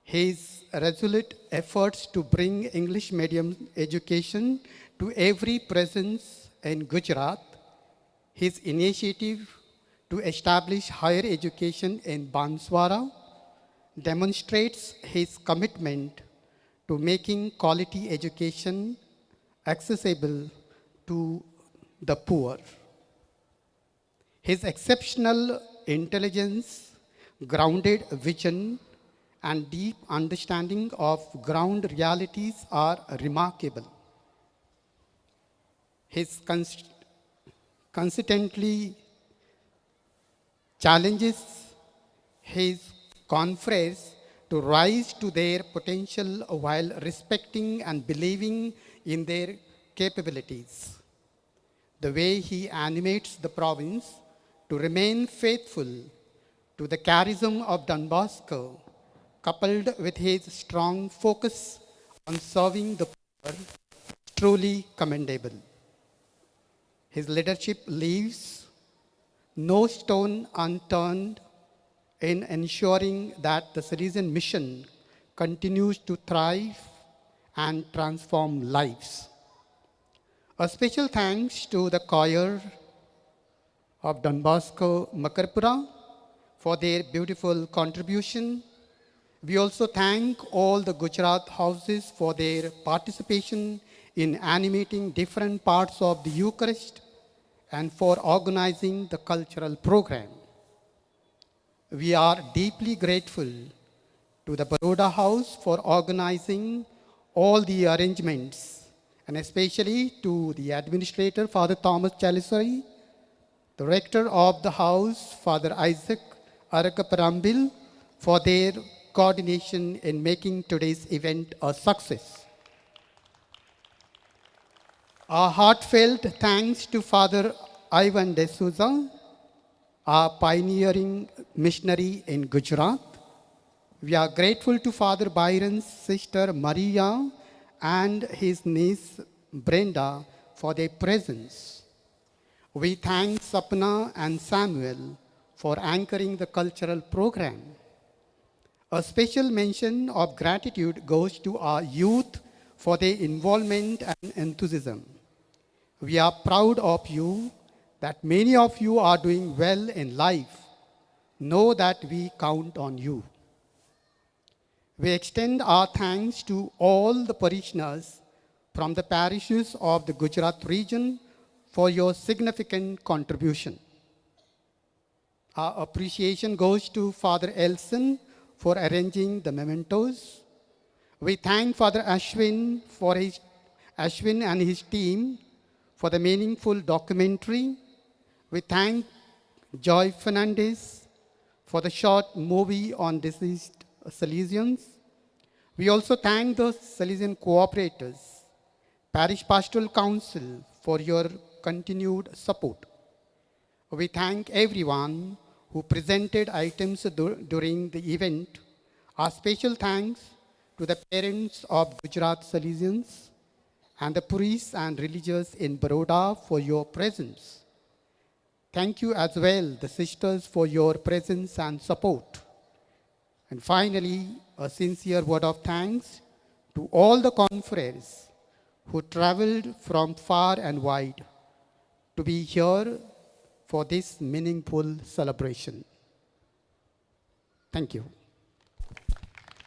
his resolute efforts to bring English medium education to every presence in Gujarat, his initiative to establish higher education in Banswara demonstrates his commitment to making quality education accessible to the poor. His exceptional intelligence, grounded vision, and deep understanding of ground realities are remarkable. His consistently challenges his confreres to rise to their potential while respecting and believing in their capabilities. The way he animates the province to remain faithful to the charism of Don Bosco, coupled with his strong focus on serving the poor, is truly commendable. His leadership leaves no stone unturned in ensuring that the Salesian mission continues to thrive and transform lives. A special thanks to the choir of Don Bosco Makarpura for their beautiful contribution. We also thank all the Gujarat houses for their participation in animating different parts of the Eucharist and for organizing the cultural program. We are deeply grateful to the Baroda House for organizing all the arrangements, and especially to the administrator, Father Thomas Chalisari, the rector of the house, Father Isaac Arakaparambil, for their coordination in making today's event a success. Our heartfelt thanks to Father Ivan D'Souza, our pioneering missionary in Gujarat. We are grateful to Father Byron's sister Maria and his niece Brenda for their presence. We thank Sapna and Samuel for anchoring the cultural program. A special mention of gratitude goes to our youth for their involvement and enthusiasm. We are proud of you that many of you are doing well in life. Know that we count on you. We extend our thanks to all the parishioners from the parishes of the Gujarat region for your significant contribution. Our appreciation goes to Father Elson for arranging the mementos. We thank Father Ashwin and his team for the meaningful documentary. We thank Joy Fernandez for the short movie on deceased Salesians. We also thank the Salesian cooperators, Parish Pastoral Council for your continued support. We thank everyone who presented items during the event. Our special thanks to the parents of Gujarat Salesians and the priests and religious in Baroda for your presence. Thank you as well, the sisters, for your presence and support. And finally, a sincere word of thanks to all the confreres who traveled from far and wide to be here for this meaningful celebration. Thank you.